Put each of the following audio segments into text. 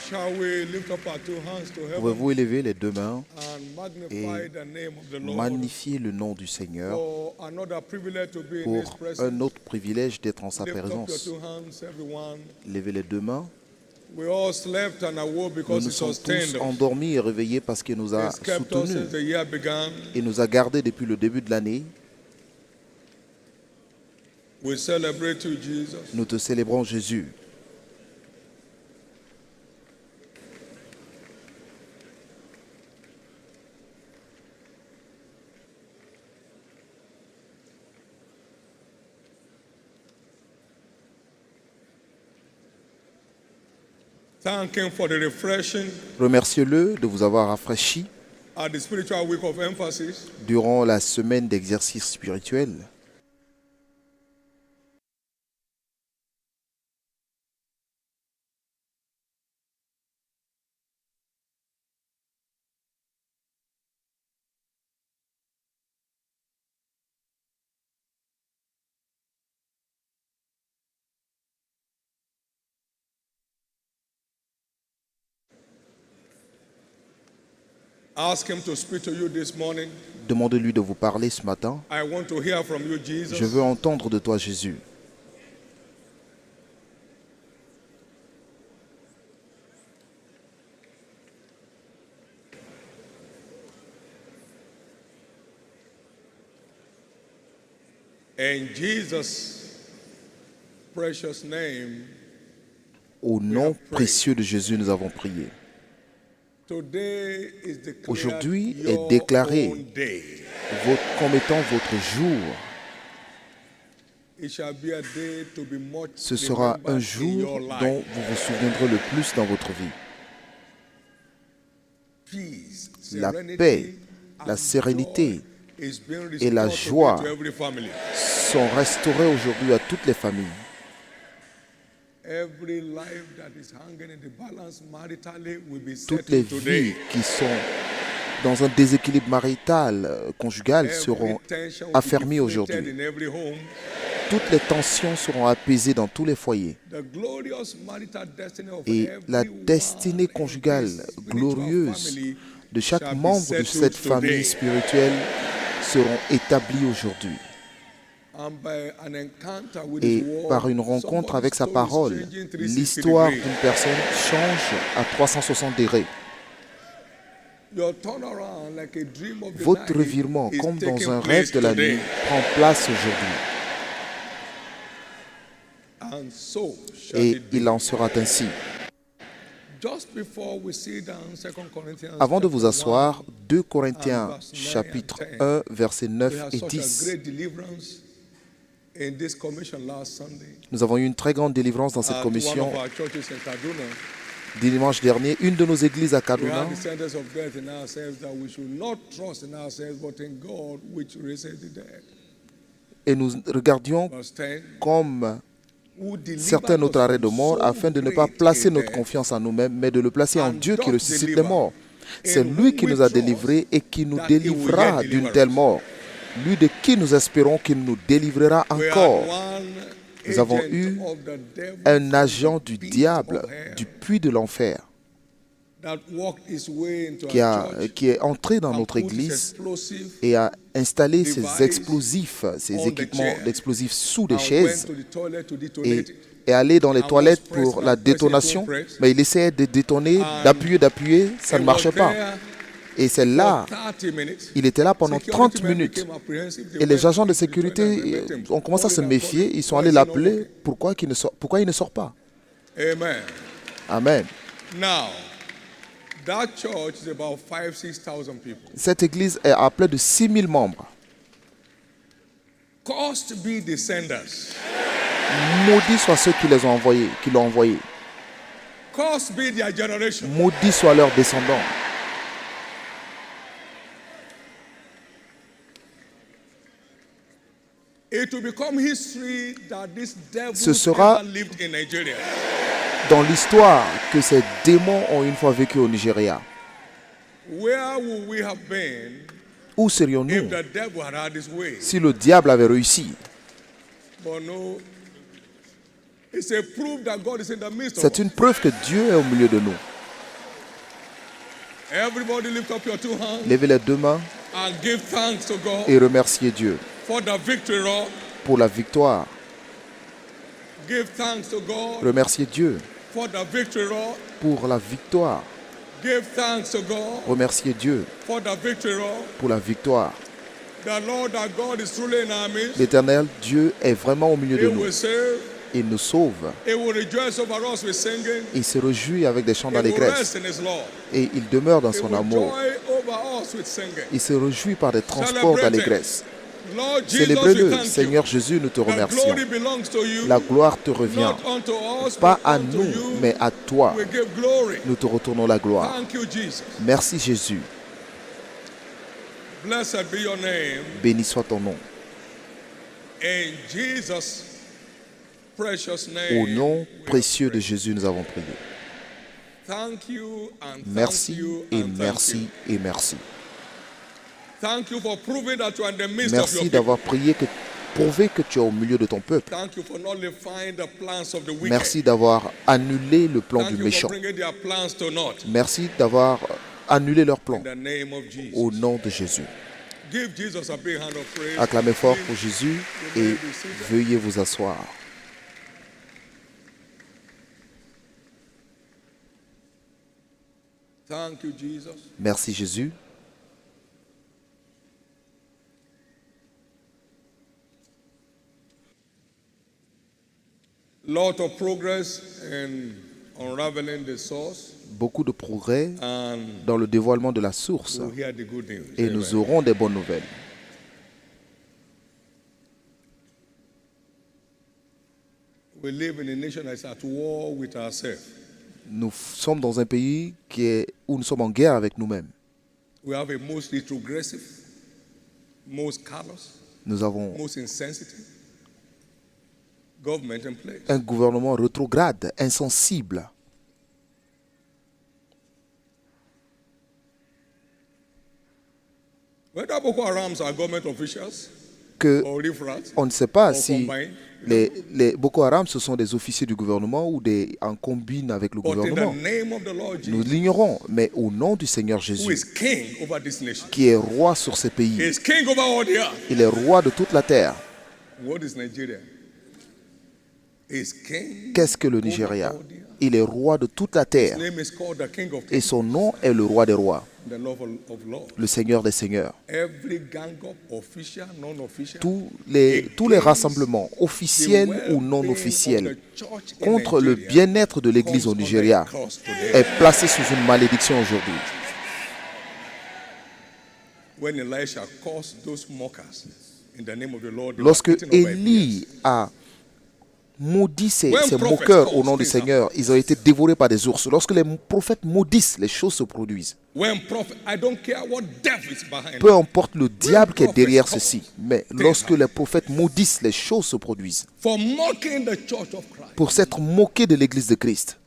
Shall we lift up our two hands to heaven Pouvez-vous élever les deux mains and magnify et the name of the Lord magnifier le nom du Seigneur for another privilege to be in His pour presence? un autre privilège d'être en sa Lift up your présence? two hands, everyone. Levez les deux mains. We all slept and awoke Nous because nous He sommes sustained tous us. endormis et réveillés parce qu'il nous a He's kept us soutenus since the year began. et nous a gardés depuis le début de l'année. We celebrate you, Jesus. Nous te célébrons, Jésus. Thank Him for the refreshing Remerciez-le de vous avoir rafraîchi at the spiritual week of emphasis. durant la semaine d'exercice spirituel. Ask Him to speak to you this morning. Demandez-lui de vous parler ce matin. I want to hear from you, Jesus. Je veux entendre de toi, Jésus. In Jesus' precious name, Au nom précieux de Jésus, nous avons prié. today is declared Aujourd'hui est your déclaré own day. comme étant votre jour. It shall be a day to be much Ce sera un remembered in jour your life. dont vous vous souviendrez le plus dans votre vie. Peace, La serenity, paix, and la sérénité joy is being et la restored joie to every family. sont restaurés aujourd'hui à toutes les familles. Every life that is hanging in the balance maritally will be Toutes les settled today. vies qui sont dans un déséquilibre marital, conjugal, seront Every tension will be affermies deflated aujourd'hui. in every home. Toutes les tensions seront apaisées dans tous les foyers. The glorious marital destiny of Et la everyone destinée in conjugale this spiritual glorieuse family de chaque shall be membre de settled cette famille today. spirituelle seront établies aujourd'hui. And by an encounter with Et His word, par une rencontre somebody's avec sa story is parole, changing 360 l'histoire degrees. d'une personne change à 360 degrés. Your turnaround, like a dream of the Votre night, revirement, is comme dans taking un place rêve de la today. nuit, prend place aujourd'hui. And so shall Et it be. il en sera ainsi. Just before we sit down, 2 Corinthians Avant de vous chapter asseoir, 1, 2 Corinthiens and verse 9 chapitre and 10. 1, versets we 9 had et such a 10. great deliverance in this commission last Sunday Nous avons eu une très grande délivrance dans cette at commission one of our churches in Kaduna. dimanche dernier. Une de nos églises à We Kaduna, had the sentence of death in ourselves that we should not trust in ourselves but in God which raises the dead. et nous regardions Verse 10. comme Who delivered certains notre us arrêt de from mort so afin de ne pas great placer a notre death, confiance en nous-mêmes, mais de le placer en and Dieu qui doth ressuscite les deliver, morts. C'est in lui whom qui we nous a trust délivrés et qui nous that he will délivrera yet d'une deliver telle us. mort. Lui de qui nous espérons qu'il nous délivrera We had encore. one Nous avons agent eu of the devil Un from agent the du pit diable, of hell du puits de l'enfer, that walked his way into qui, our church qui est entré dans and notre put his église explosive et a installé device ses explosifs, ses on the équipements chair d'explosifs sous les and chaises went to the toilet to et detonate it. est allé dans les And toilettes was pressing pour and la pressing, détonation, it won't press. mais il essayait de détonner, And d'appuyer, ça He ne was marchait pas. there Et c'est là, for 30 minutes. il était là pendant Security 30 men minutes. became apprehensive. They Et les went agents de into the toilet and sécurité met him. ont commencé à se Calling and méfier, calling. ils sont Why allés is he not l'appeler, working? pourquoi il ne sort pas. Amen. Amen. Now, that church is about 5,000-6,000 people. Cette église est à plus de 6000 membres. Cursed be the senders. Maudits soient ceux qui les ont envoyés, qui l'ont envoyé. Cursed be their generation. Maudits soient leurs descendants. It will become history that this devil Ce sera ever lived in Nigeria. dans l'histoire que ces démons ont une fois vécu au Nigeria. Where would we have been Où if serions-nous the devil had had his way? si le diable avait réussi? But no, it's a proof that God is in the midst of C'est us. une preuve que Dieu est au milieu de nous. Everybody lift up your two hands Levez les deux mains and give thanks to God et remerciez Dieu for the victory. Lord. pour la victoire. Give thanks to God Remerciez Dieu for the victory. Lord. pour la victoire. Give thanks to God Remerciez Dieu for the victory. Lord. pour la victoire. The Lord our God is truly in our midst. L'Éternel, Dieu est vraiment au milieu He de nous. will save. Il nous sauve. He will rejoice over us with singing. Il se réjouit avec des chants He will d'allégresse. rest in his Lord. Et il demeure dans He son will amour. joy over us with singing. Il se réjouit par des transports d'allégresse. Lord Jesus, we Célébrez-le. thank you. Seigneur Jésus, nous te The remercions. glory belongs to you. La gloire te revient. Not unto us, Pas but à unto nous, you. mais à toi. We give glory. Nous te retournons la gloire. Thank you, Jesus. Merci Jésus. Blessed be your name. Béni soit ton nom. In Jesus' precious Au name. nom we have précieux de prayed. Jésus, nous avons prié. Thank you and thank Merci you et and thank merci you. et merci. Thank you for proving that you are in the midst of your Merci people. d'avoir prouvé que tu es au milieu de ton peuple. Thank you for nullifying the plans of the wicked. Merci d'avoir annulé le plan Thank du you méchant. for bringing their plans to naught. Merci d'avoir annulé leurs plans. In the name of Jesus. Au nom de Jésus. Give Jesus a big hand of praise. Acclamez fort Please, pour Jésus you may et be seated. veuillez vous asseoir. Thank you, Jesus. Merci Jésus. Lot of progress in unraveling the source, Beaucoup de progrès and dans le dévoilement de la source we'll hear the good news. et Amen. nous aurons des bonnes nouvelles. We live in a nation that's at war with ourselves. Nous sommes dans un pays où nous sommes en guerre avec nous-mêmes. We have a most retrogressive, most callous, Nous avons most insensitive government in place. un gouvernement rétrograde, insensible. Whether Boko Harams are government officials Que or riffraff, on ne sait pas or si combined, les Boko Haram, ce sont des officiers du gouvernement ou en combine avec le but in gouvernement. the name of the Lord Nous Jesus, l'ignorons, mais au nom du Seigneur who Jésus, is king over this nation, qui est roi sur ces he pays, is king over all the earth. il est roi de toute la terre. What is Nigeria? He is king. Qu'est-ce que le over Nigeria? all the earth. Il est roi de toute la terre. His name is called the King of Et Kings, son nom est le roi des rois, the Lord of Lords. le Seigneur des seigneurs. Every gang up, official, non-official, Tous les rassemblements, officiels ou non officiels, contre le bien-être de l'Église au Nigeria, est placé sous une malédiction aujourd'hui. When Elisha caused those mockers in the name of the Lord, they were Lorsque eaten up by Élie bears. a maudit ces moqueurs au nom du Seigneur, ils ont été dévorés par des ours. Lorsque les prophètes maudissent, les choses se produisent. When prophet, I don't care what devil is behind Peu it. importe le diable qui est derrière ceci, mais lorsque les prophètes maudissent, les choses se produisent. For mocking the church of Christ Pour s'être moqué de l'Église de Christ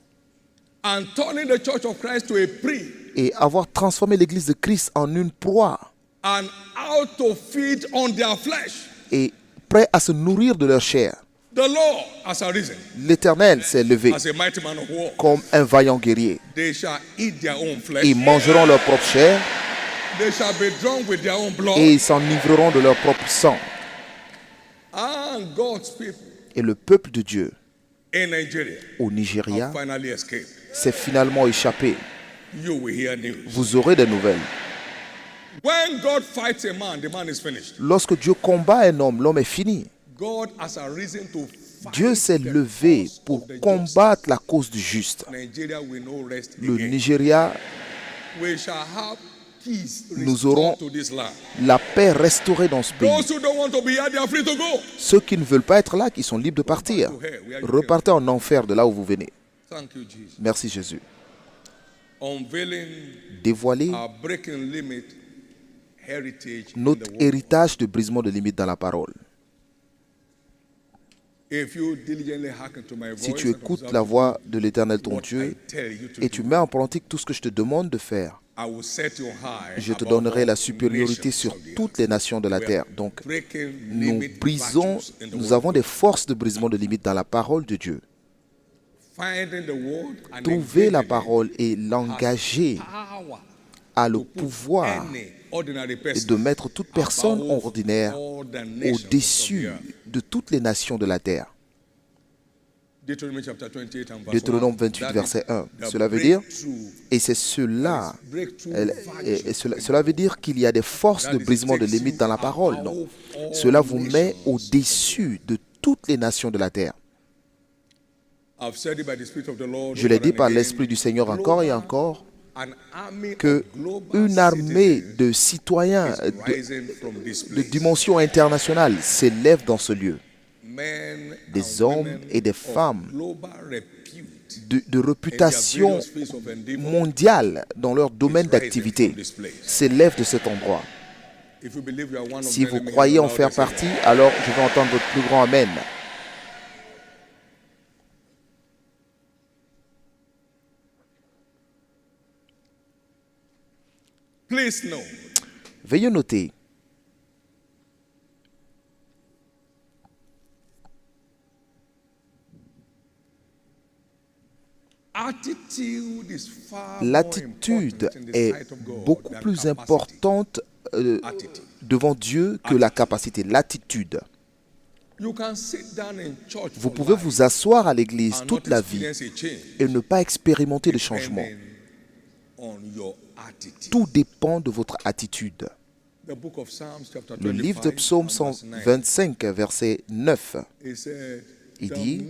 and turning the church of Christ to a prey et avoir transformé l'Église de Christ en une proie and out to feed on their flesh. et prêt à se nourrir de leur chair. The Lord has arisen L'Éternel s'est levé as a mighty man of war. comme un vaillant guerrier. They shall eat their own flesh. Ils mangeront leur propre chair They shall be drunk with their own blood. et ils s'enivreront de leur propre sang. And God's people Et le peuple de Dieu in Nigeria au Nigeria have finally escaped. s'est finalement échappé. You will hear news. Vous aurez des nouvelles. When God fights a man, the man is finished. Lorsque Dieu combat un homme, l'homme est fini. God has arisen to fight Dieu s'est the levé cause pour of the just. combattre la cause du juste. Nigeria will no rest Le again. Nigeria, We shall have peace nous restored aurons to this land. la paix restaurée dans ce pays. Those who don't want to be here, they are free to go. Ceux qui ne veulent pas être là, qui sont libres de partir. Repartez en enfer de là où vous venez. Thank you, Jesus. Merci Jésus. Unveiling Dévoiler our breaking limit heritage in notre the world. héritage de brisement de limites dans la parole. If you diligently hearken to my voice Si tu and écoutes observe la voix de l'Éternel ton what I Dieu tell you to et tu do, mets en pratique tout ce que je te demande de faire, I will set you high je te above donnerai la all supériorité nations sur of the toutes earth. les nations de la We are terre. Donc, breaking nous limit brisons, virtues in the nous word. avons des forces de brisement de limites dans la parole de Dieu. Finding the word and Trouver la engaging it parole et l'engager power a le pouvoir de mettre toute personne ordinaire au-dessus de toutes les nations de la terre. Deutéronome 28, verset 1. Cela veut dire, et c'est cela, cela veut dire qu'il y a des forces de brisement de limites dans la parole. Non. Cela vous met au-dessus de toutes les nations de la terre. Je l'ai dit par l'Esprit du Seigneur encore et encore, qu'une armée de citoyens de dimension internationale s'élève dans ce lieu. Des hommes et des femmes de réputation mondiale dans leur domaine d'activité s'élèvent de cet endroit. Si vous croyez en faire partie, alors je vais entendre votre plus grand Amen. Veuillez noter, l'attitude est beaucoup plus importante devant Dieu que la capacité. L'attitude. Vous pouvez vous asseoir à l'église toute la vie et ne pas expérimenter le changement. Tout dépend de votre attitude. Le livre de Psaume 125, verset 9, il dit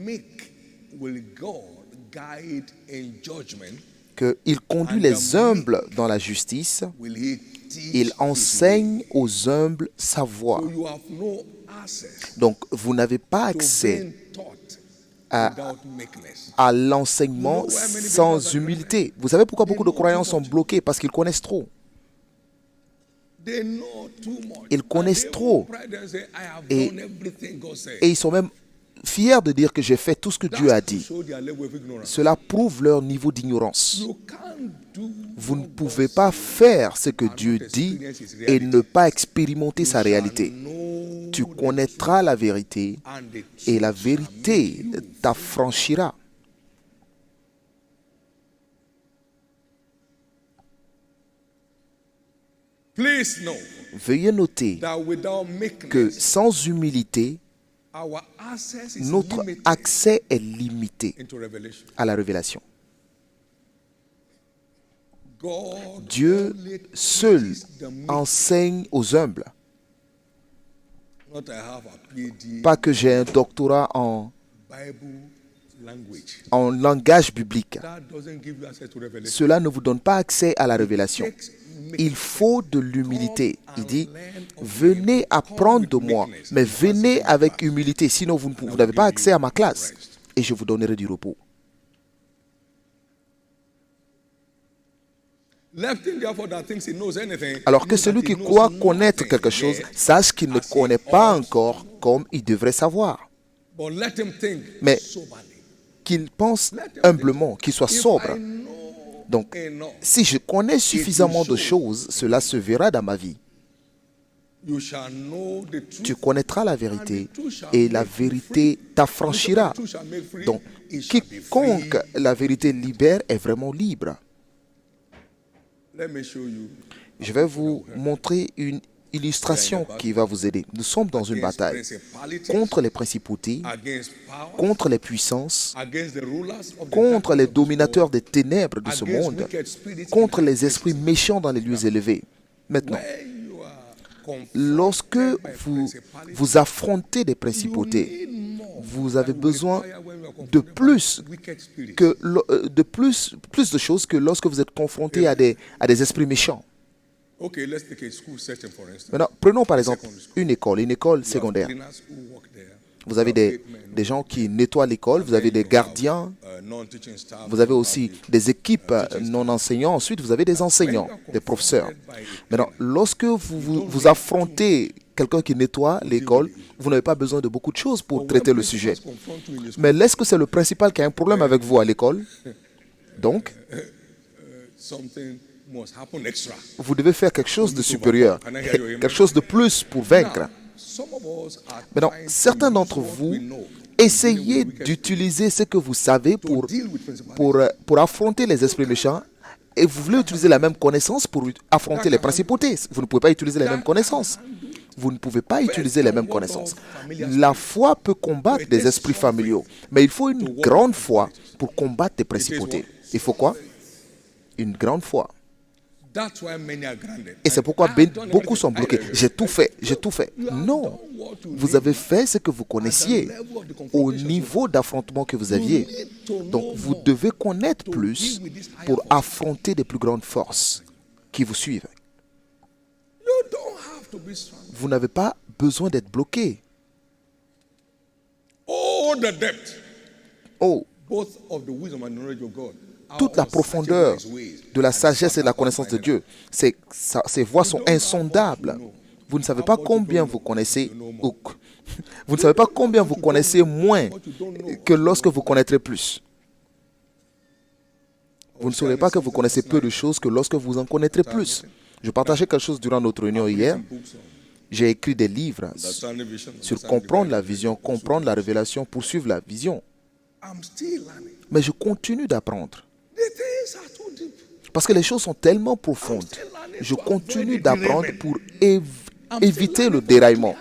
qu'il conduit les humbles dans la justice, il enseigne aux humbles sa voie. Donc, vous n'avez pas accès à l'enseignement sans humilité. Vous savez pourquoi beaucoup de croyants sont bloqués? Parce qu'ils connaissent trop. Ils connaissent trop. Et ils sont même fiers de dire que j'ai fait tout ce que Dieu a dit. Cela prouve leur niveau d'ignorance. Vous ne pouvez pas faire ce que Dieu dit et ne pas expérimenter sa réalité. Tu connaîtras la vérité et la vérité t'affranchira. Veuillez noter que sans humilité, notre accès est limité à la révélation. Dieu seul enseigne aux humbles. Pas que j'ai un doctorat en langage biblique. Cela ne vous donne pas accès à la révélation. Il faut de l'humilité. Il dit, venez apprendre de moi, mais venez avec humilité, sinon vous n'avez pas accès à ma classe et je vous donnerai du repos. Alors que celui qui croit connaître quelque chose, sache qu'il ne connaît pas encore comme il devrait savoir. Mais qu'il pense humblement, qu'il soit sobre. Donc, si je connais suffisamment de choses, cela se verra dans ma vie. Tu connaîtras la vérité et la vérité t'affranchira. Donc, quiconque la vérité libère est vraiment libre. Je vais vous montrer une illustration qui va vous aider. Nous sommes dans une bataille contre les principautés, contre les puissances, contre les dominateurs des ténèbres de ce monde, contre les esprits méchants dans les lieux élevés. Maintenant, lorsque vous affrontez des principautés, vous avez besoin de plus de choses que lorsque vous êtes confronté à des esprits méchants. Maintenant, prenons par exemple une école secondaire. Vous avez des gens qui nettoient l'école, vous avez des gardiens, vous avez aussi des équipes non enseignants, ensuite vous avez des enseignants, des professeurs. Maintenant, lorsque vous affrontez quelqu'un qui nettoie l'école, vous n'avez pas besoin de beaucoup de choses pour traiter le sujet. Mais est-ce que c'est le principal qui a un problème avec vous à l'école? Donc, vous devez faire quelque chose de supérieur, quelque chose de plus pour vaincre. Maintenant, certains d'entre vous, essayez d'utiliser ce que vous savez pour affronter les esprits méchants Et vous voulez utiliser la même connaissance pour affronter les principautés. Vous ne pouvez pas utiliser les mêmes connaissances. Vous ne pouvez pas utiliser les mêmes connaissances. La foi peut combattre des esprits familiaux, mais il faut une grande foi pour combattre des principautés. Il faut quoi? Une grande foi. Et c'est pourquoi beaucoup sont bloqués. J'ai tout fait, j'ai tout fait. Non, vous avez fait ce que vous connaissiez au niveau d'affrontement que vous aviez. Donc vous devez connaître plus pour affronter des plus grandes forces qui vous suivent. Vous n'avez pas besoin d'être bloqué. Oh, toute la profondeur de la sagesse et de la connaissance de Dieu, ces voies sont insondables. Vous ne savez pas combien vous connaissez, vous ne savez pas combien vous connaissez moins que lorsque vous connaîtrez plus. Vous ne saurez pas que vous connaissez peu de choses que lorsque vous en connaîtrez plus. Je partageais quelque chose durant notre réunion hier. J'ai écrit des livres sur comprendre la vision, comprendre la révélation, poursuivre la vision. Mais je continue d'apprendre. Parce que les choses sont tellement profondes. Je continue d'apprendre pour éviter le déraillement.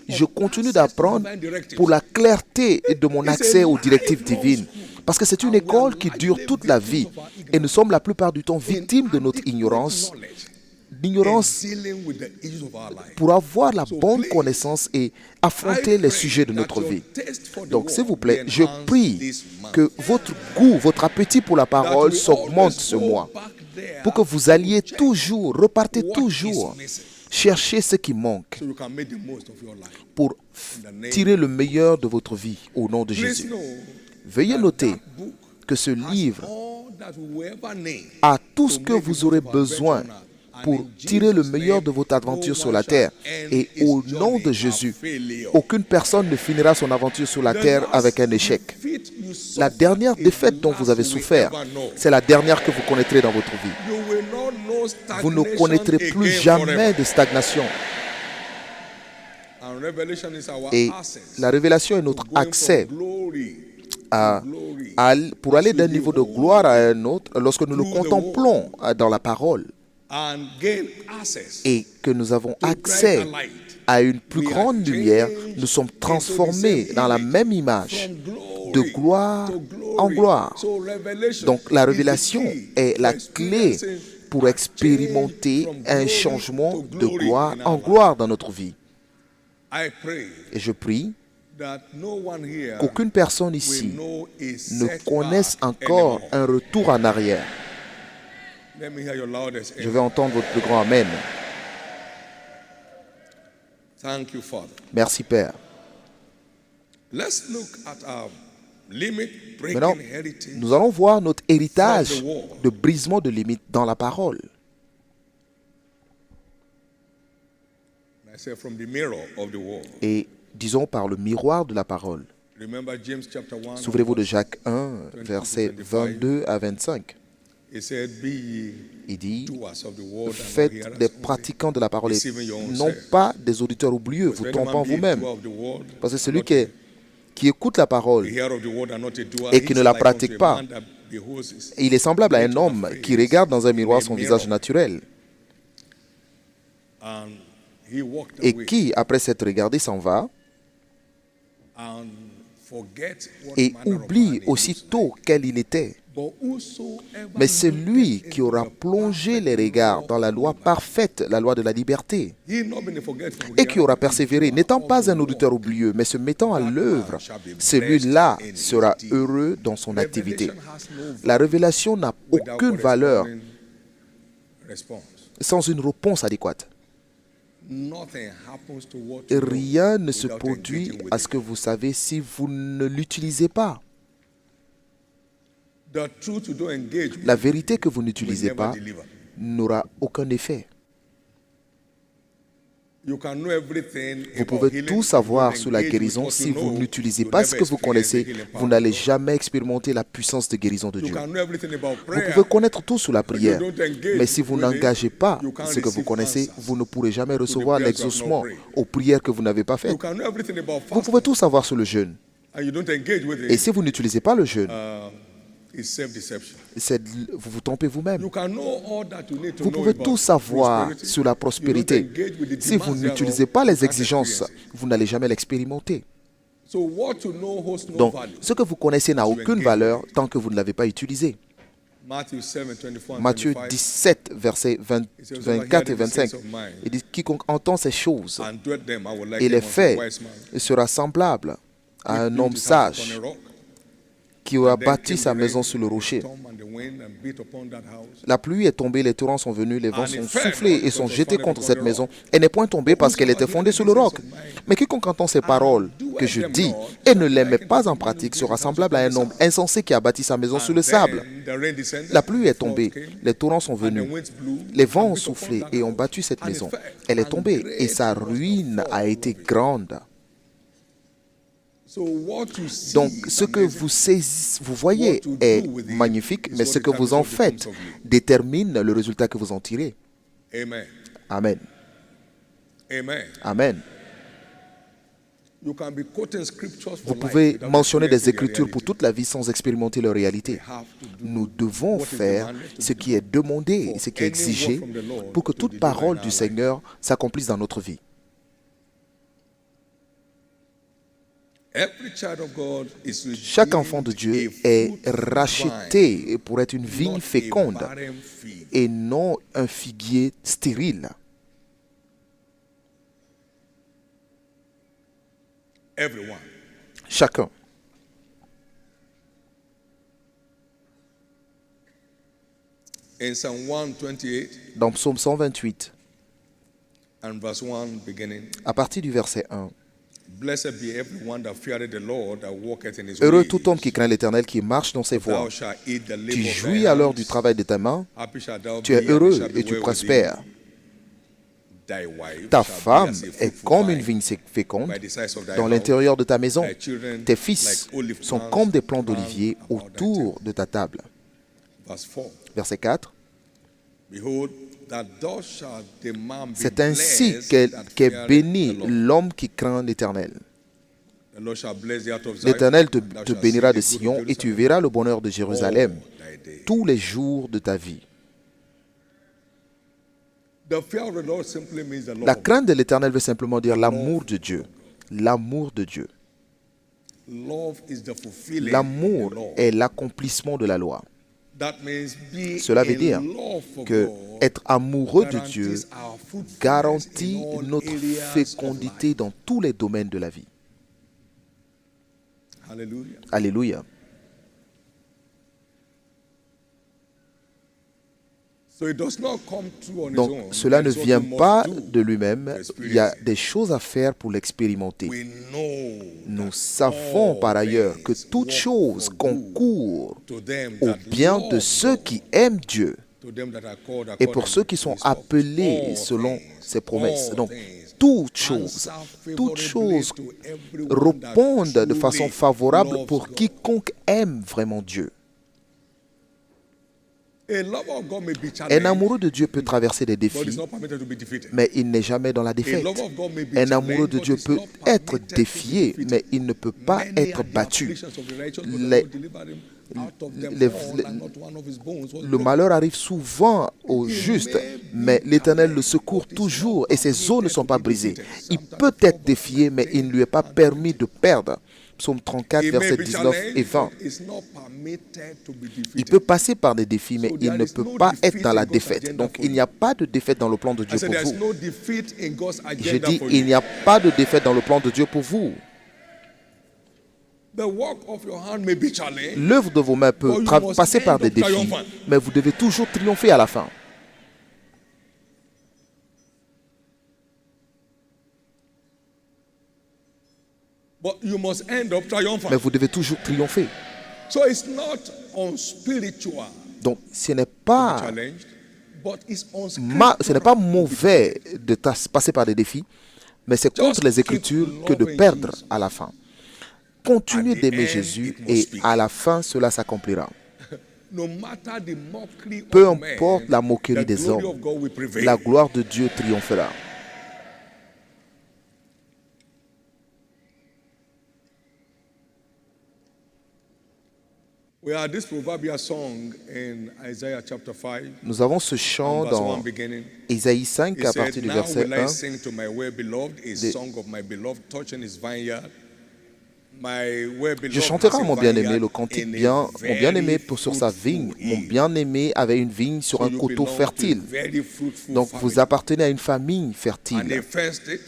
Je continue d'apprendre pour la clarté de mon accès aux directives divines. Parce que c'est une école qui dure toute la vie. Et nous sommes la plupart du temps victimes de notre ignorance. L'ignorance pour avoir la bonne connaissance et affronter les sujets de notre vie. Donc, s'il vous plaît, je prie que votre goût, votre appétit pour la parole s'augmente ce mois. Pour que vous alliez toujours, repartez toujours, chercher ce qui manque pour tirer le meilleur de votre vie au nom de Jésus. Veuillez noter que ce livre a tout ce que vous aurez besoin pour tirer le meilleur de votre aventure sur la terre. Et au nom de Jésus, aucune personne ne finira son aventure sur la terre avec un échec. La dernière défaite dont vous avez souffert, c'est la dernière que vous connaîtrez dans votre vie. Vous ne connaîtrez plus jamais de stagnation. Et la révélation est notre accès pour aller d'un niveau de gloire à un autre lorsque nous le contemplons dans la parole. Et que nous avons accès à une plus grande lumière, nous sommes transformés dans la même image, de gloire en gloire. Donc la révélation est la clé pour expérimenter un changement de gloire en gloire dans notre vie. Et je prie qu'aucune personne ici ne connaisse encore un retour en arrière. Je vais entendre votre plus grand Amen. Merci, Père. Maintenant, nous allons voir notre héritage de brisement de limites dans la parole. Et disons par le miroir de la parole. Souvenez-vous de Jacques 1, versets 22 à 25. Il dit, faites des pratiquants de la parole, non pas des auditeurs oublieux, vous trompant vous-même. Parce que celui qui écoute la parole et qui ne la pratique pas, il est semblable à un homme qui regarde dans un miroir son visage naturel et qui, après s'être regardé, s'en va et oublie aussitôt quel il était. Mais c'est lui qui aura plongé les regards dans la loi parfaite, la loi de la liberté, et qui aura persévéré, n'étant pas un auditeur oublieux, mais se mettant à l'œuvre, celui-là sera heureux dans son activité. La révélation n'a aucune valeur sans une réponse adéquate. Rien ne se produit à ce que vous savez si vous ne l'utilisez pas. La vérité que vous n'utilisez pas n'aura aucun effet. Vous pouvez tout savoir sur la guérison. Si vous n'utilisez pas ce que vous connaissez, vous n'allez jamais expérimenter la puissance de guérison de Dieu. Vous pouvez connaître tout sur la prière, mais si vous n'engagez pas ce que vous connaissez, vous ne pourrez jamais recevoir l'exaucement aux prières que vous n'avez pas faites. Vous pouvez tout savoir sur le jeûne. Et si vous n'utilisez pas le jeûne, is self-deception. Vous vous trompez vous-même. You can know all that you need to Vous know pouvez about tout savoir prosperity. sur la You prospérité. don't engage with the Si vous demands n'utilisez thereof, pas you les can't exigences, experience it. vous n'allez jamais l'expérimenter. So what you know holds no Donc, value. ce que vous connaissez n'a You aucune engage valeur with it. tant que vous ne l'avez pas utilisé. Matthew 7, 24 and Matthieu 25. 17, versets 24 et 25. Il dit, quiconque entend ces choses And do them, I will like et them les unto a fait wise man. sera semblable à un Which homme built his house sage upon a rock. qui aura And then bâti came sa the maison rain, sur le rocher. the storm and the wind, and beat upon that house. La pluie est tombée, les torrents sont venus, les vents And sont it fell soufflés not et sont because it was jetés founded contre upon cette the maison. rock. Elle n'est point tombée parce qu'elle était fondée sur le roc. Mais quiconque entend ces paroles que je dis et ne les met pas en pratique sera semblable à un homme insensé qui a bâti sa maison sur le sable. La pluie est tombée, les torrents sont venus, les vents ont soufflé et ont battu cette maison. Elle est tombée et sa ruine a été grande. Donc, ce que vous voyez est magnifique, mais ce que vous en faites détermine le résultat que vous en tirez. Amen. Amen. Amen. Amen. You can be quoting scriptures for Vous life pouvez without mentionner des experiencing their écritures pour reality. toute la vie sans expérimenter leur réalité. We have to do Nous devons what is faire demanded to ce be qui est demandé et for ce qui est any word exigé from the Lord pour que to toute be done parole in du our Seigneur s'accomplisse dans notre vie. Every child of God is Chaque enfant de redeemed Dieu a est fruitful racheté pour être une vine, vigne not a féconde barren fig. et non un figuier stérile. Everyone. Chacun. In Psalm 128 Dans Psaume 128, and verse 1 beginning, à partir du verset 1, blessed be everyone that feareth the Lord, that walketh in his heureux ways. tout homme qui craint l'Éternel, qui marche dans ses voies. Thou shalt eat the Tu labor of thy jouis alors du hands. travail de ta main, Happy shalt thou tu be, es and it heureux shall be et tu well with prospères. thee. Thy wife Ta shall be femme as a est fruitful comme une vine vigne féconde by the sides of thy dans house. l'intérieur de ta maison. Thy children Tes fils like olive sont plants comme des plants planted d'olivier about thy autour table. de ta table. Verse 4. Verset 4. Behold, that thus shall the man be C'est ainsi blessed that qu'est feareth béni the Lord. l'homme qui craint l'Éternel. The Lord shall bless thee out of Zion, L'Éternel te, and thou te shalt bénira see de the good of Sion et tu Jerusalem verras le bonheur de all Jérusalem thy days. tous les jours de ta vie. The fear of the Lord simply means the La love. crainte de l'Éternel veut simplement dire l'amour de Dieu. L'amour de Dieu. Love is the fulfilling the L'amour law. est l'accomplissement de la loi. That means be Cela veut in dire love for que God être amoureux de guarantees Dieu our fruitfulness garantit in all notre areas of fécondité life. dans tous les domaines de la vie. Hallelujah. Alléluia. So it does not come true on its Donc own. cela There ne is what vient you must pas do de lui-même. to Il y a experience it. des choses à faire pour l'expérimenter. We know Nous that savons all par ailleurs que things toute work chose for good concourt to them au that bien de love ceux God, qui aiment Dieu to them that are called et pour according ceux qui to sont his purpose. appelés All selon things, ses promesses. all Donc, things toute chose to everyone that répondent de façon truly favorable loves pour God. quiconque aime vraiment Dieu. A lover of God may be Un challenged, amoureux de Dieu peut traverser des but is défis, not permitted to be defeated. mais il n'est jamais dans la A défaite. lover of God may be Un amoureux challenged, de but Dieu is peut not être permitted to be défié, defeated. mais il ne peut pas Many être are the battu. afflictions of the righteous, but the Les- Lord delivered him out of them les- all, and not one of his bones was Le broken. malheur arrive souvent au juste, mais l'Éternel le secourt toujours et ses os ne sont pas brisés. Il peut être défié, mais il ne lui est pas permis de perdre. Psaume 34, He may versets be 19 et challenged, 20. but is not permitted to be Il defeated. peut passer par des défis, mais So il there ne is peut no pas defeat être dans la in God's défaite. agenda Donc for il n'y a pas de défaite dans le plan de I Dieu said pour there is vous. no defeat in God's Je agenda dis, for il you. n'y a pas de défaite dans le plan de Dieu pour vous. The work of your hand may be challenged. L'œuvre de vos mains peut But you must passer par end des up défis, triumphant. mais vous devez toujours triompher à la fin. But you must end up triumphant. Mais vous devez toujours triompher. So it's not unspiritual Donc ce n'est to be pas challenged, but it's ce n'est pas mauvais de passer par des défis, mais c'est contre les Écritures que de perdre à la fin. Continuez d'aimer Jésus et à la fin, cela s'accomplira. No matter the mockery Peu of men, importe la moquerie the des glory hommes, of God will prevail. la gloire de Dieu triomphera. We had this proverbial song in Isaiah chapter 5, Nous avons ce chant verse 1 dans beginning. Ésaïe 5 It à said, partir du now verset will I 1. sing to my well-beloved a song of my beloved touching his vineyard. My well-beloved Je chanterai has à a mon bien-aimé vineyard le cantique in a bien, mon bien-aimé very pour sur sa vigne. fruitful Mon hill. bien-aimé avait une vigne sur So un you coteau belong to a fertile. very fruitful Donc family. vous appartenez à une famille And they fertile. fenced it.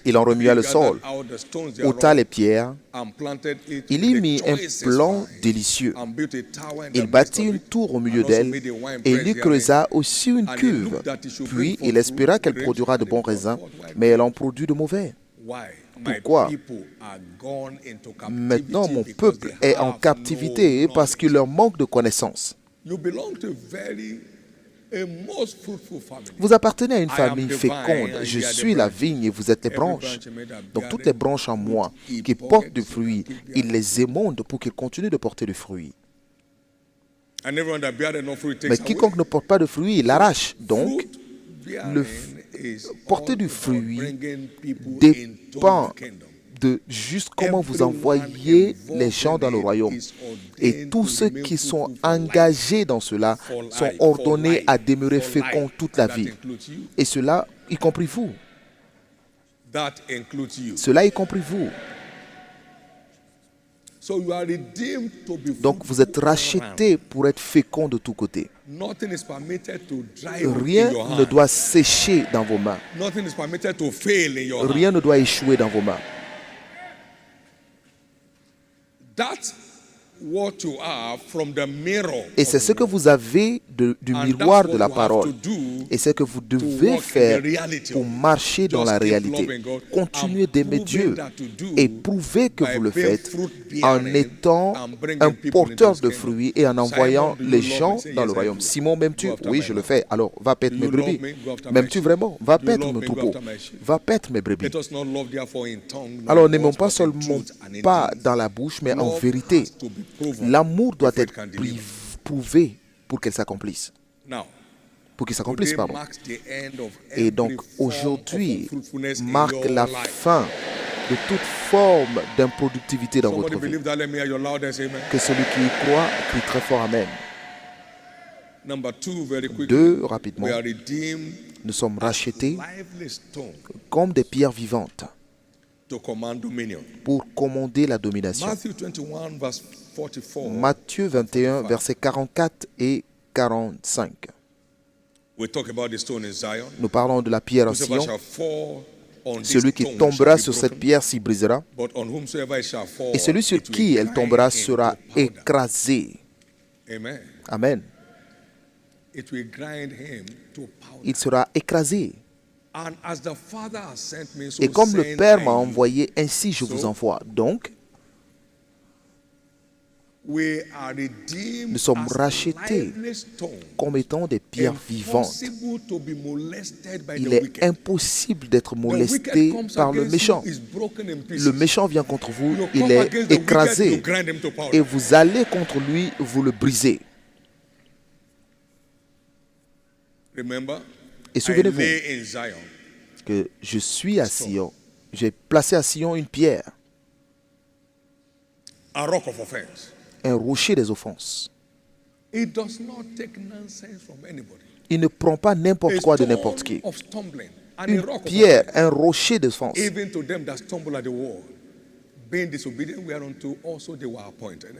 Il en remua le He sol, gathered out the stones ôta thereof les pierres. and planted it Il with y the mit un choicest plan vine, délicieux. and built a tower in the Il midst bâtit of une it, tour au milieu and also d'elle made a wine et il press y therein. creusa aussi une And he cuve. looked that it should Puis bring il forth espéra fruit, qu'elle grapes, produira de and it bons brought raisins, forth wine. mais elle en produit de mauvais. Why? My Pourquoi? people are gone into Maintenant, captivity mon because peuple they est en have captivité no parce qu'il knowledge. leur manque de connaissances. You belong to a most fruitful family. Vous appartenez à une I am famille the féconde. vine, and Je ye are the suis la branches. vigne et vous êtes les Every branches. branch made that Donc toutes les beareth branches en moi fruit, qui he portent putteth du so that fruit, it il beareth les émonde pour qu'ils continuent de porter du fruit. And everyone that beareth no fruit Mais takes quiconque ne porte pas de fruit, il l'arrache. away. Donc, Fruit bearing le is porter all du about fruit bringing people dépend into the kingdom. de juste comment vous envoyez les gens dans le royaume. Et tous ceux qui sont engagés dans cela sont ordonnés à demeurer féconds toute la vie. Et cela, y compris vous. That includes you. Cela, y compris vous. So you are redeemed to be Donc vous êtes fruitful all around. rachetés pour être féconds de tous côtés. Nothing is permitted to dry up Rien in your ne hand. doit sécher dans vos mains. Nothing is permitted to fail in your hand. Rien ne doit échouer dans vos mains. That's what you are from the mirror. Et c'est ce que vous avez du And miroir that's de la what you have to parole. do Et c'est ce que vous to devez walk in faire the reality pour of it. marcher dans Just la keep réalité. loving God Continuez and d'aimer proving Dieu that to do et prouvez que by vous le being faites fruit-bearing en étant and bringing un people porteur into de his kingdom. fruits et en envoyant Simon, do les you love gens me? Say, dans le yes, I royaume. do. Simon, m'aimes-tu? Go after Oui, my je le love. fais. Alors, va paître Do mes you love brebis. me? Go after my M'aimes-tu sheep. vraiment? Va Do you paître love mes me? Go troupeaux. after my sheep. Va paître mes brebis. Let us not love therefore in tongue, nor Alors, in n'aimons words, pas but in seulement truth and in pas deed. dans la bouche, mais en Love vérité. has to be proven L'amour doit before it être can deliver. prouvé pour qu'elle s'accomplisse. Now, Pour qu'il s'accomplisse, today pardon. marks the end of Et every donc, form of aujourd'hui unfruitfulness in marque your la life. fin de toute forme d'improductivité dans Somebody votre vie. believe that, let me hear your loudest amen. Que celui qui y croit crie très fort Amen. Number two, very quickly. Deux, rapidement. We are redeemed Nous sommes rachetés lively stone comme des pierres vivantes to command dominion. pour commander la domination. Matthew 21, verse 44. Matthieu 21, versets 44 et 45. We talk about the stone in Zion. Nous parlons de la pierre en Whosoever Sion. shall fall on this Celui qui stone tombera shall be sur cette broken, pierre s'y brisera. but on whomsoever it shall fall, Et celui sur it will qui elle grind tombera into sera powder. écrasé. Amen. Amen. It will grind him to powder. Il sera écrasé. And as the Father has sent me, so Et comme le send Père I m'a you. envoyé, ainsi je vous envoie. Donc, We are redeemed nous sommes as rachetés lively stones, comme étant des pierres vivantes. impossible to be molested by Il the est wicked. impossible d'être The molesté wicked comes par le against méchant. you, is broken in pieces. Le méchant vient contre vous, You il come est against the wicked, écrasé. you grind him to powder. Et vous allez contre lui, vous le brisez. Remember, Et I souvenez-vous lay in Zion que je suis à Sion. J'ai placé à Sion une pierre, a rock of offense. un rocher des offenses. It does not take nonsense from anybody. Il ne prend pas n'importe A quoi de stone n'importe qui. of stumbling and a Une rock of pierre, offense. un rocher d'offense. Even to them that stumble at the word, being disobedient whereunto also they were appointed.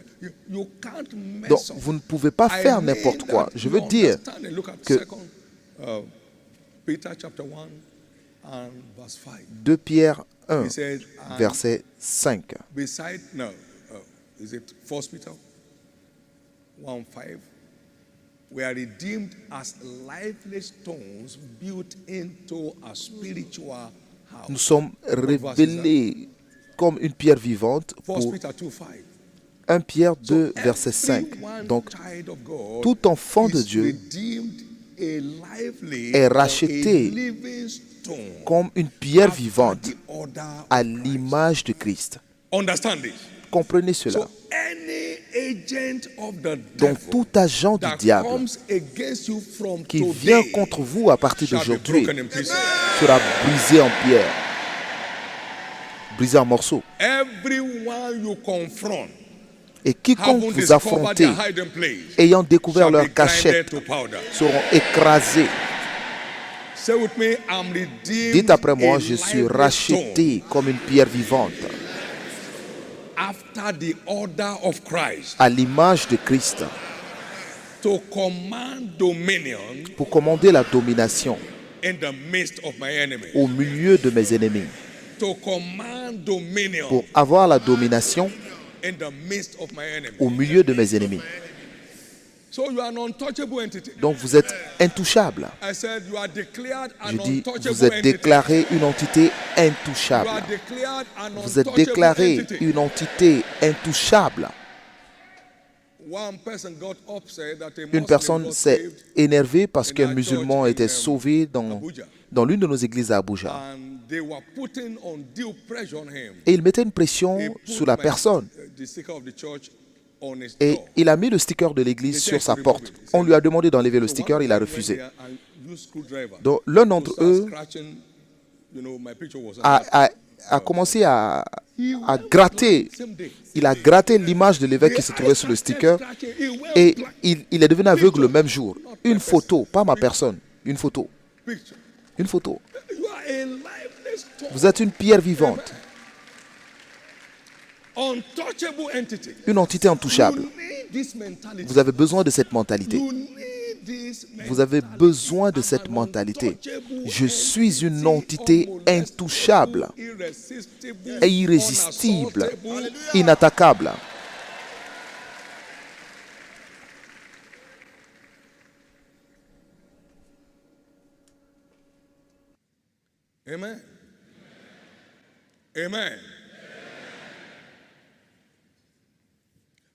You can't Donc, mess up. vous ne pouvez pas I faire mean n'importe that quoi. Je you veux dire understand and look at que 2 Peter chapter 1 and verse 5. 2 Pierre 1, He said, and verset 5. beside, no, is it 1 Peter 1 5? We are redeemed as lively stones built into a spiritual house. Nous sommes révélés comme une pierre vivante 1 pour Peter 2 5. 1 Pierre 2, So verset 5. everyone Donc, child of God tout enfant de is Dieu redeemed a lively est or racheté a living stone comme une pierre after vivante the order of à Christ. l'image de Christ. Understand this. Comprenez cela. So any agent of the Donc, devil tout agent du that diable comes against you from qui today vient contre vous à partir shall be d'aujourd'hui broken in pieces. sera brisé en pierre, brisé en morceaux. Everyone you confront Et quiconque having vous discovered affrontez, their hiding place, ayant découvert shall leur be grinded cachette, to powder. seront écrasés. Say with me, I'm redeemed Dites après moi, a je suis lively racheté comme une pierre vivante, stone after the order of Christ, à l'image de Christ, to command dominion pour commander la domination in the midst of my enemy. au milieu de mes ennemis, To command dominion pour avoir la domination in the midst of my enemy. au milieu de mes ennemis. So you are an untouchable entity. Donc vous êtes intouchable. I said you are declared an Je dis, untouchable vous êtes entity. déclaré une entité You intouchable. are declared an Vous êtes untouchable déclaré entity. une entité intouchable. One person got upset that a Une Muslim personne got s'est saved énervée parce in qu'un our musulman church était in, sauvé Abuja. dans l'une de nos églises à Abuja. and they were putting undue pressure on him. Et il mettait une pression He put sur la personne. the sticker of the church on his Et door. il a mis le sticker de l'église sur sa porte. On lui a demandé d'enlever le So sticker, one il a guy went refusé. there and used screwdriver Donc l'un to d'entre start eux scratching, you know, my picture was on a, that. a commencé à He went gratter. black same day. Il a gratté l'image de l'évêque qui se trouvait sur le sticker He went et black il est devenu aveugle le même jour. Une photo, pas ma personne, une photo. picture. Une photo. You are a lifeless stone. Vous êtes une pierre vivante, Untouchable entity. une entité intouchable. You need this mentality. Vous avez besoin de cette mentalité. You need this Vous avez besoin de cette mentalité. Je suis une entité intouchable et irrésistible, inattaquable. Amen. Amen.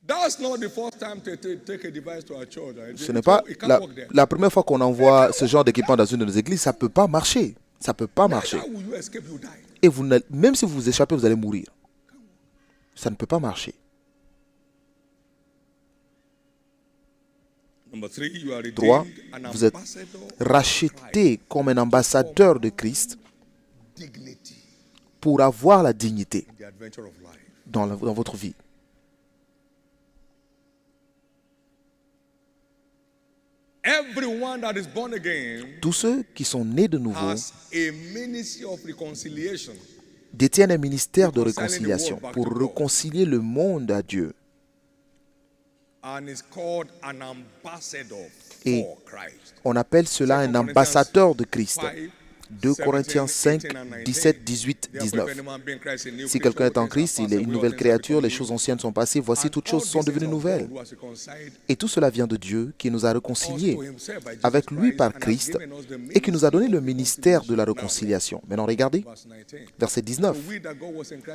That's not the first time to take a device to our church. Ce n'est pas It can't work there. la première fois qu'on envoie ce genre d'équipement dans une de nos églises, ça ne peut pas marcher. Ça ne peut pas marcher. How will you escape? You die. Et même si vous vous échappez, vous allez mourir. Ça ne peut pas marcher. Number 3, you are 3, redeemed, an vous êtes ambassador racheté comme un ambassadeur de Christ dignity pour avoir la dignité in the adventure of life. dans votre vie. Everyone that is born again Tous ceux qui sont nés de nouveau has a ministry of reconciliation. détiennent un ministère de réconciliation pour réconcilier le monde à Dieu. And is called an ambassador Et for Christ. on appelle cela un ambassadeur de Christ. 2 Corinthiens 5, 17, 18, 19. Si quelqu'un est en Christ, il est une nouvelle créature, les choses anciennes sont passées, voici toutes choses sont devenues nouvelles. Et tout cela vient de Dieu qui nous a réconciliés avec lui par Christ et qui nous a donné le ministère de la réconciliation. Maintenant regardez, verset 19.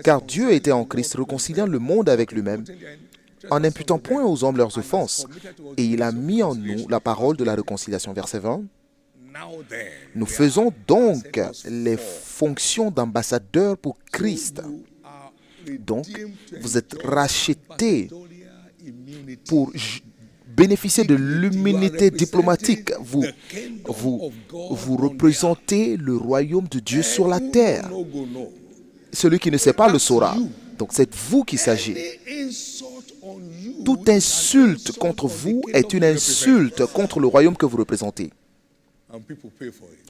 Car Dieu était en Christ réconciliant le monde avec lui-même en n'imputant point aux hommes leurs offenses. Et il a mis en nous la parole de la réconciliation. Verset 20. Nous faisons donc les fonctions d'ambassadeurs pour Christ. Donc, vous êtes rachetés pour bénéficier de l'immunité diplomatique. Vous représentez le royaume de Dieu sur la terre. Celui qui ne sait pas le saura. Donc, c'est vous qu'il s'agit. Toute insulte contre vous est une insulte contre le royaume que vous représentez.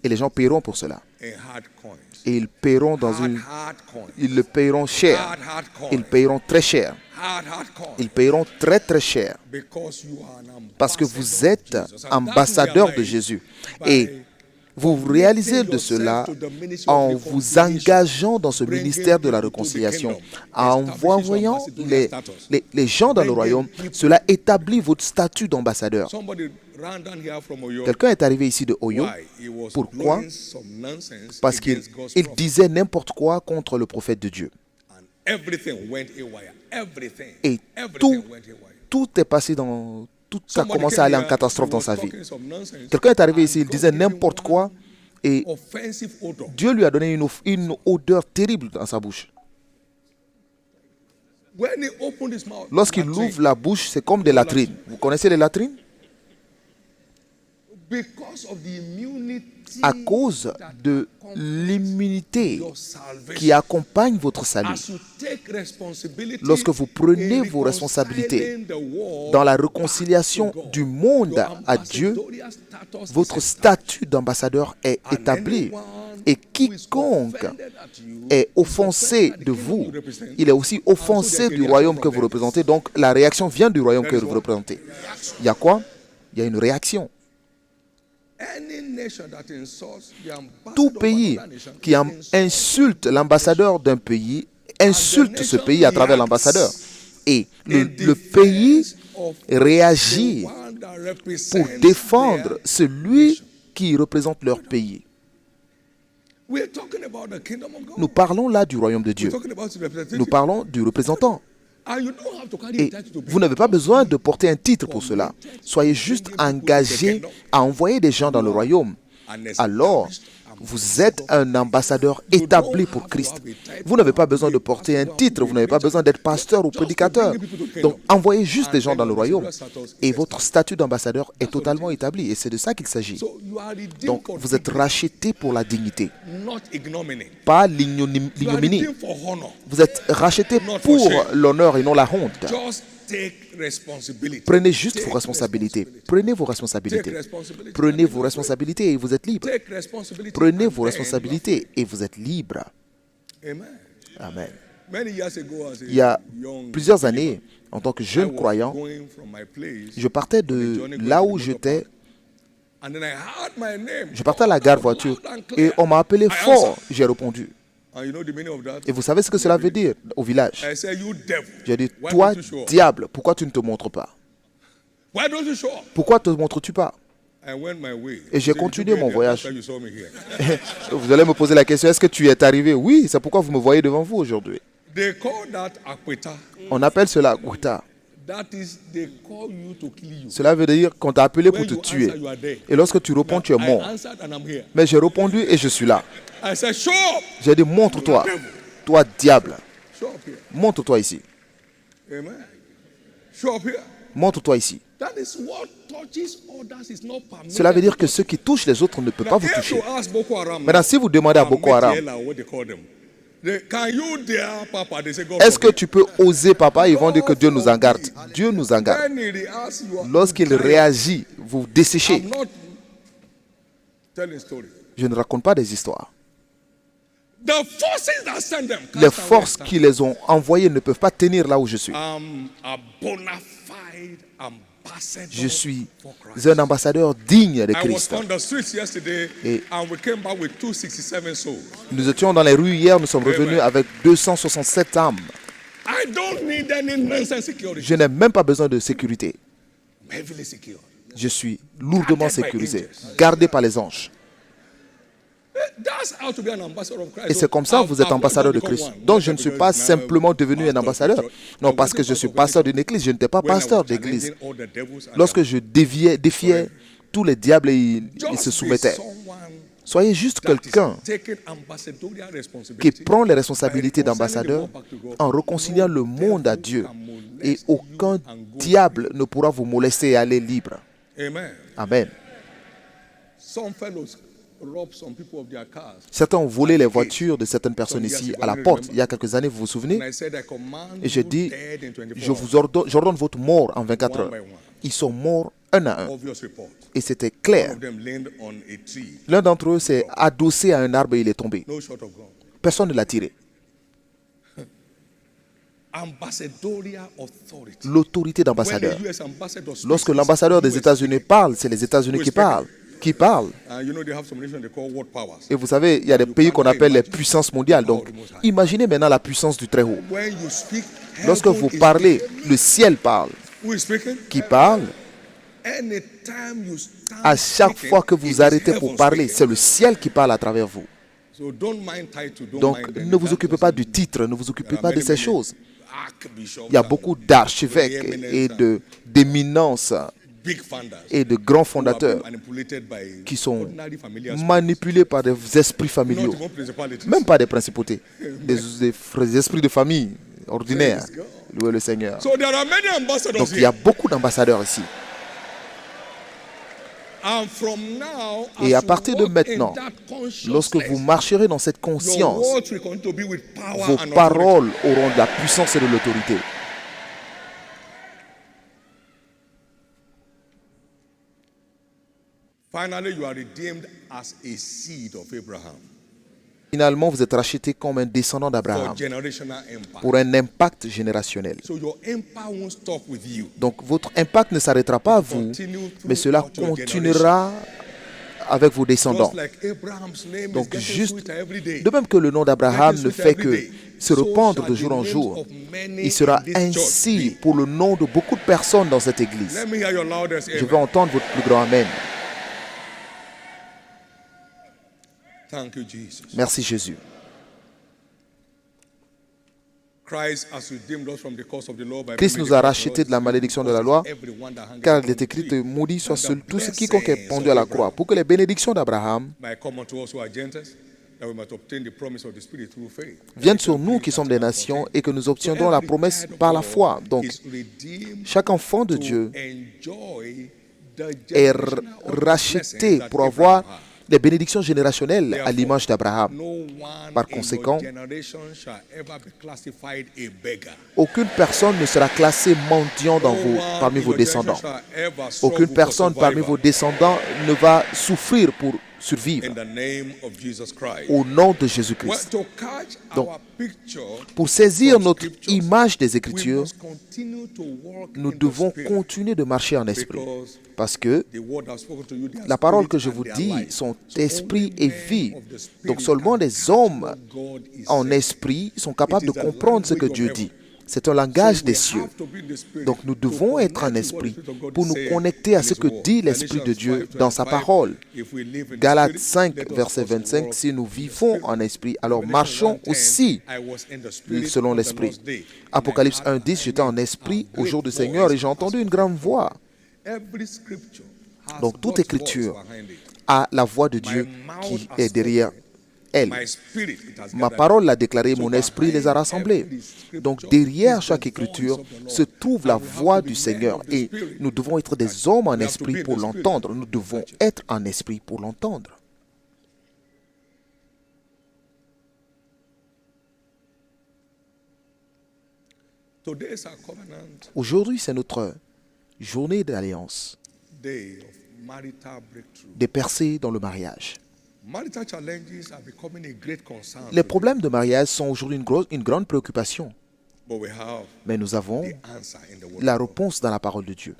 Et les gens paieront pour cela. Et ils paieront ils le paieront cher. Ils paieront très cher. Ils paieront très très cher. Parce que vous êtes ambassadeur de Jésus. Et vous réalisez de cela en vous engageant dans ce ministère de la réconciliation, en envoyant les gens dans le royaume. Cela établit votre statut d'ambassadeur. Quelqu'un est arrivé ici de Oyo. Pourquoi? Parce qu'il disait n'importe quoi contre le prophète de Dieu. Et tout est passé dans... Tout a commencé à aller en catastrophe dans sa vie. Quelqu'un est arrivé ici, il disait n'importe quoi et Dieu lui a donné une odeur terrible dans sa bouche. Lorsqu'il ouvre la bouche, c'est comme des latrines. Vous connaissez les latrines? because of the immunity à cause de that l'immunité your salvation, qui accompagne votre salut. as you take responsibility Lorsque vous prenez in vos responsabilités reconciling the world dans la back réconciliation to God, du monde your à Dieu, ambassadorial status votre is statut d'ambassadeur est established. établi. And Et anyone who is quiconque offended at you est is offensé offended at the de kingdom vous, you represent. il est aussi offensé there's a du reaction royaume from que vous them. représentez. Donc la réaction vient du royaume que There is vous what? représentez. Il y a quoi? Il y a une réaction. Any nation that insults the Tout ambassador of pays another nation qui insults insulte l'ambassadeur d'un pays insulte ce pays à travers l'ambassadeur. Et le pays réagit pour défendre celui qui représente leur pays. Nous parlons là du royaume de Dieu. Nous parlons du représentant. Et vous n'avez pas besoin de porter un titre pour cela. Soyez juste engagés à envoyer des gens dans le royaume. Alors, vous êtes un ambassadeur établi pour Christ. Vous n'avez pas besoin de porter un titre, vous n'avez pas besoin d'être pasteur ou prédicateur. Donc, envoyez juste des gens dans le royaume. Et votre statut d'ambassadeur est totalement établi. Et c'est de ça qu'il s'agit. Donc, vous êtes racheté pour la dignité, pas l'ignominie. Vous êtes racheté pour l'honneur et non la honte. Prenez juste vos responsabilités. Prenez vos responsabilités. Prenez vos responsabilités et vous êtes libre. Prenez vos responsabilités et vous êtes libre. Amen. Il y a plusieurs années, en tant que jeune croyant, je partais de là où j'étais. Je partais à la gare voiture et on m'a appelé fort. J'ai répondu. Et vous savez ce que cela veut dire au village? J'ai dit, toi, diable, pourquoi tu ne te montres pas? Pourquoi ne te montres-tu pas? Et j'ai continué mon voyage. Vous allez me poser la question, est-ce que tu es arrivé? Oui, c'est pourquoi vous me voyez devant vous aujourd'hui. On appelle cela Akweta. Cela veut dire qu'on t'a appelé pour te tuer. Et lorsque tu réponds, tu es mort. Mais j'ai répondu et je suis là. J'ai dit, montre-toi, toi diable. Montre-toi ici. Montre-toi ici. Cela veut dire que ce qui touche les autres ne peut pas vous toucher. Maintenant, si vous demandez à Boko Haram, est-ce que tu peux oser, papa? Ils vont dire que Dieu nous en garde. Dieu nous en garde. Lorsqu'il réagit, vous desséchez. Je ne raconte pas des histoires. Les forces qui les ont envoyés ne peuvent pas tenir là où je suis. Je suis un ambassadeur digne de Christ. Et nous étions dans les rues hier, nous sommes revenus avec 267 âmes. Je n'ai même pas besoin de sécurité. Je suis lourdement sécurisé, gardé par les anges. Et c'est comme ça que vous êtes ambassadeur de Christ. Donc je ne suis pas simplement devenu un ambassadeur. Non, parce que je suis pasteur d'une église. Je n'étais pas pasteur d'église. Lorsque je défiais tous les diables, ils se soumettaient. Soyez juste quelqu'un qui prend les responsabilités d'ambassadeur en réconciliant le monde à Dieu. Et aucun diable ne pourra vous molester et aller libre. Amen. Certains ont volé les voitures de certaines personnes ici à la porte. Il y a quelques années, vous vous souvenez? Et j'ai dit, j'ordonne votre mort en 24 heures. Ils sont morts un à un. Et c'était clair. L'un d'entre eux s'est adossé à un arbre et il est tombé. Personne ne l'a tiré. L'autorité d'ambassadeur. Lorsque l'ambassadeur des États-Unis parle, c'est les États-Unis qui parlent. Et vous savez, il y a des pays qu'on appelle les puissances mondiales. Donc, imaginez maintenant la puissance du Très-Haut. Lorsque vous parlez, le ciel parle. Qui parle? À chaque fois que vous arrêtez pour parler, c'est le ciel qui parle à travers vous. Donc, ne vous occupez pas du titre, ne vous occupez pas de ces choses. Il y a beaucoup d'archevêques et d'éminences et de grands fondateurs qui sont manipulés par des esprits familiaux, même pas des principautés, des esprits de famille ordinaires. Louez le Seigneur. Donc il y a beaucoup d'ambassadeurs ici. And from now, Et as à you partir de walk in maintenant, that lorsque vous consciousness, marcherez dans cette your conscience, words will continue to be with power vos and authority. paroles auront de la puissance et de l'autorité. Finally, you are redeemed as a seed of Abraham Finalement, vous êtes racheté comme un descendant for d'Abraham generational impact. pour un impact générationnel. So your impact won't stop with you. Donc votre impact ne s'arrêtera pas à vous, mais cela continuera avec vos descendants. Just like Abraham's name is Donc getting juste, sweeter every day. de même que le nom d'Abraham Getting ne sweeter fait every que day, se so répandre shall de jour the en names jour, of many il sera in this church ainsi be. pour le nom de beaucoup de personnes dans cette église. Let me hear your loudest Je veux amen. entendre votre plus grand Amen. Thank you, Jesus. Merci Jésus. Christ has redeemed us from the curse of the law by Christ bringing nous a the rachetés de la malédiction de la loi, everyone that hangeth car il on est the écrit tree. maudit soit And seul the tout ce quiconque est blessings pendu of à la Abraham croix, pour que les bénédictions d'Abraham might come unto us who are Gentiles, that we might obtain the promise of the Spirit through faith. viennent sur nous qui sommes des nations et que nous obtiendrons la promesse par la foi. Donc, chaque enfant de Dieu est racheté pour avoir des bénédictions générationnelles à l'image d'Abraham. Par conséquent, aucune personne ne sera classée mendiant parmi vos descendants. Aucune personne parmi vos descendants ne va souffrir pour survivre. Au nom de Jésus-Christ. Donc, pour saisir notre image des Écritures, nous devons continuer de marcher en esprit. Parce que la parole que je vous dis, son esprit est vie. Donc seulement les hommes en esprit sont capables de comprendre ce que Dieu dit. C'est un langage des cieux. Donc nous devons être en esprit pour nous connecter à ce que dit l'Esprit de Dieu dans sa parole. Galates 5, verset 25, si nous vivons en esprit, alors marchons aussi selon l'esprit. Apocalypse 1, 10, j'étais en esprit au jour du Seigneur et j'ai entendu une grande voix. Donc toute écriture a la voix de Dieu qui est derrière elle. Ma parole l'a déclaré, mon esprit les a rassemblés. Donc derrière chaque écriture se trouve la voix du Seigneur et nous devons être des hommes en esprit pour l'entendre. Nous devons être en esprit pour l'entendre. Aujourd'hui, c'est notre journée d'alliance, des percées dans le mariage. Les problèmes de mariage sont aujourd'hui une grande préoccupation. Mais nous avons la réponse dans la parole de Dieu.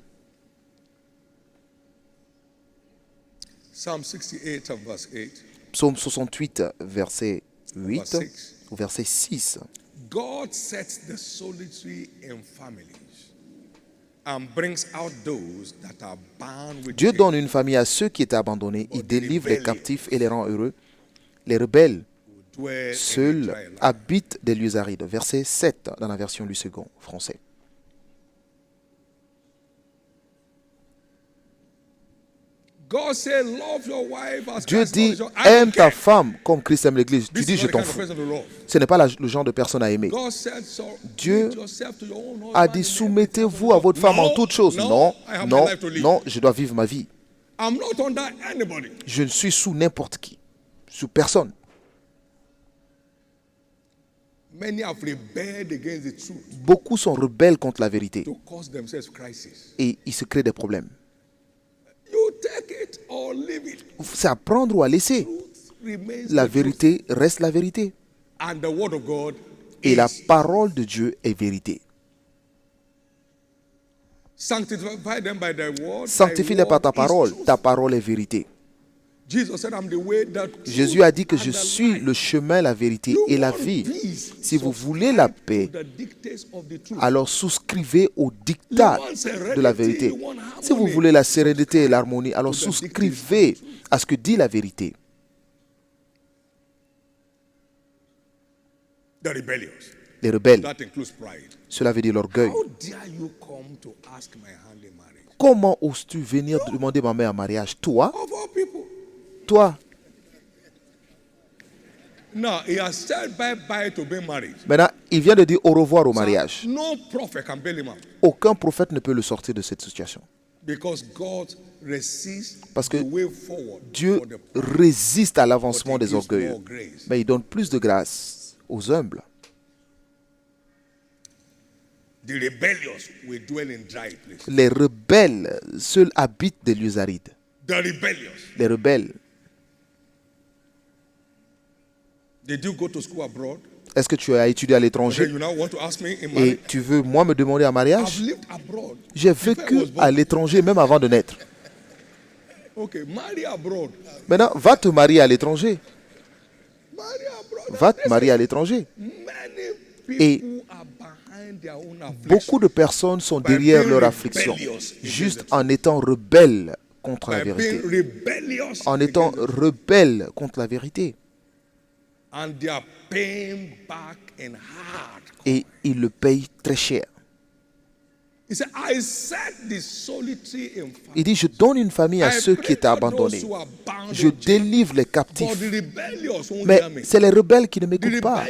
Psaume 68, verset 8 ou verset 6. God sets the solitary in families and brings out those that are bound with Dieu chains. donne une famille à ceux qui étaient abandonnés. Il délivre les captifs et les rend heureux. Les rebelles seuls habitent des lieux arides. Verset 7 dans la version du second français. God said, love your wife as Dieu Christ dit, loves you. I don't aime ta care. femme comme Christ aime l'Église. Tu This dis, is je not the t'en kind of fous. person to love. Ce n'est pas le genre de personne à aimer. God said, so Dieu submit yourself to your own a husband dit, in soumettez-vous à votre femme en toutes choses. Non, non, non, je dois vivre ma vie. I'm not under anybody. Je ne suis sous n'importe qui, sous personne. Many have rebelled against the truth Beaucoup sont rebelles contre la vérité to cause themselves crisis. et ils se créent des problèmes. You take it or leave it. C'est à prendre ou à laisser. Truth remains La the truth. vérité reste la vérité. And the word of God Et la is. parole de Dieu est vérité. Sanctify them by thy word. Sanctifie-les par ta Thy word is parole. truth. Ta parole est vérité. Jesus said, I'm the way, the truth, Jésus a dit que and je the suis life. le chemin, la vérité You et la want vie. peace, Si vous subscribe voulez la to paix, the dictates of the truth. alors souscrivez au dictat de la vérité. Si vous voulez la sérénité et l'harmonie, alors souscrivez à ce que dit la vérité. The rebellious. Les rebelles, That includes pride. cela veut dire l'orgueil. How dare you come to ask my hand in marriage? Comment oses-tu venir demander ma mère en mariage? Toi, Of all people. toi. Now, he has said bye-bye to being married. Maintenant, il vient de dire au revoir au mariage. No prophet can bail him out. Aucun prophète ne peut le sortir de cette situation. Parce que Dieu résiste à l'avancement des orgueilleux, mais il donne plus de grâce aux humbles. Les rebelles seuls habitent des lieux arides. Les rebelles. Est-ce que tu as étudié à l'étranger et tu veux, moi, me demander en mariage? J'ai vécu à l'étranger même avant de naître. Maintenant, va te marier à l'étranger. Va te marier à l'étranger. Et beaucoup de personnes sont derrière leur affliction, juste en étant rebelles contre la vérité. En étant rebelles contre la vérité. Et ils le payent très cher. Il dit, je donne une famille à ceux qui étaient abandonnés. Je délivre les captifs. Mais c'est les rebelles qui ne m'écoutent pas.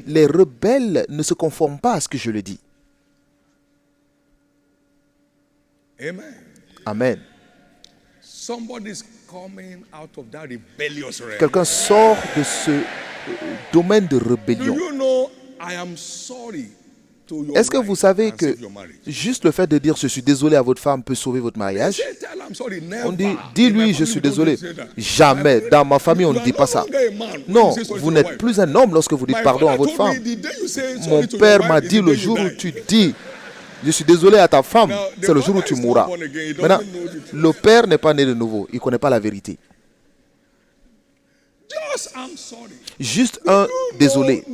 Les rebelles ne se conforment pas à ce que je leur dis. Amen. Quelqu'un sort de ce domaine de rébellion. Est-ce que vous savez que juste le fait de dire « je suis désolé à votre femme » peut sauver votre mariage? On dit « dis-lui je suis désolé ». Jamais. Dans ma famille, on ne dit pas ça. Non, vous n'êtes plus un homme lorsque vous dites pardon à votre femme. Mon père m'a dit le jour où tu dis « je suis désolé à ta femme », c'est le jour où tu mourras. Maintenant, le père n'est pas né de nouveau. Il ne connaît pas la vérité. Juste un désolé.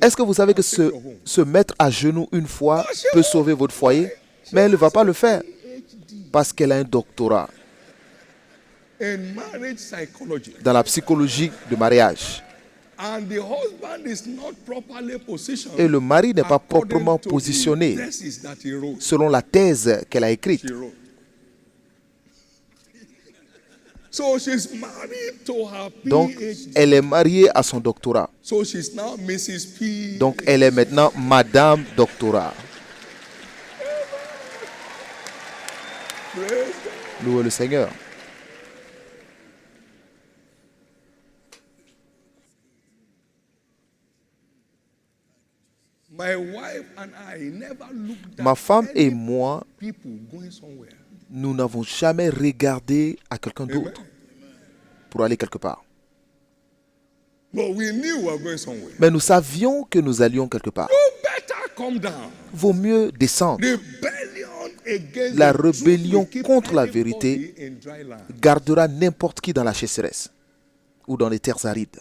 Est-ce que vous savez que se mettre à genoux une fois peut sauver votre foyer? Mais elle ne va pas le faire parce qu'elle a un doctorat dans la psychologie du mariage. Et le mari n'est pas proprement positionné selon la thèse qu'elle a écrite. Donc, elle est mariée à son doctorat. Donc, elle est maintenant Madame Doctorat. Louez le Seigneur. Ma femme et moi, nous n'avons jamais regardé à quelqu'un d'autre pour aller quelque part. Mais nous savions que nous allions quelque part. Vaut mieux descendre. La rébellion contre la vérité gardera n'importe qui dans la sécheresse ou dans les terres arides.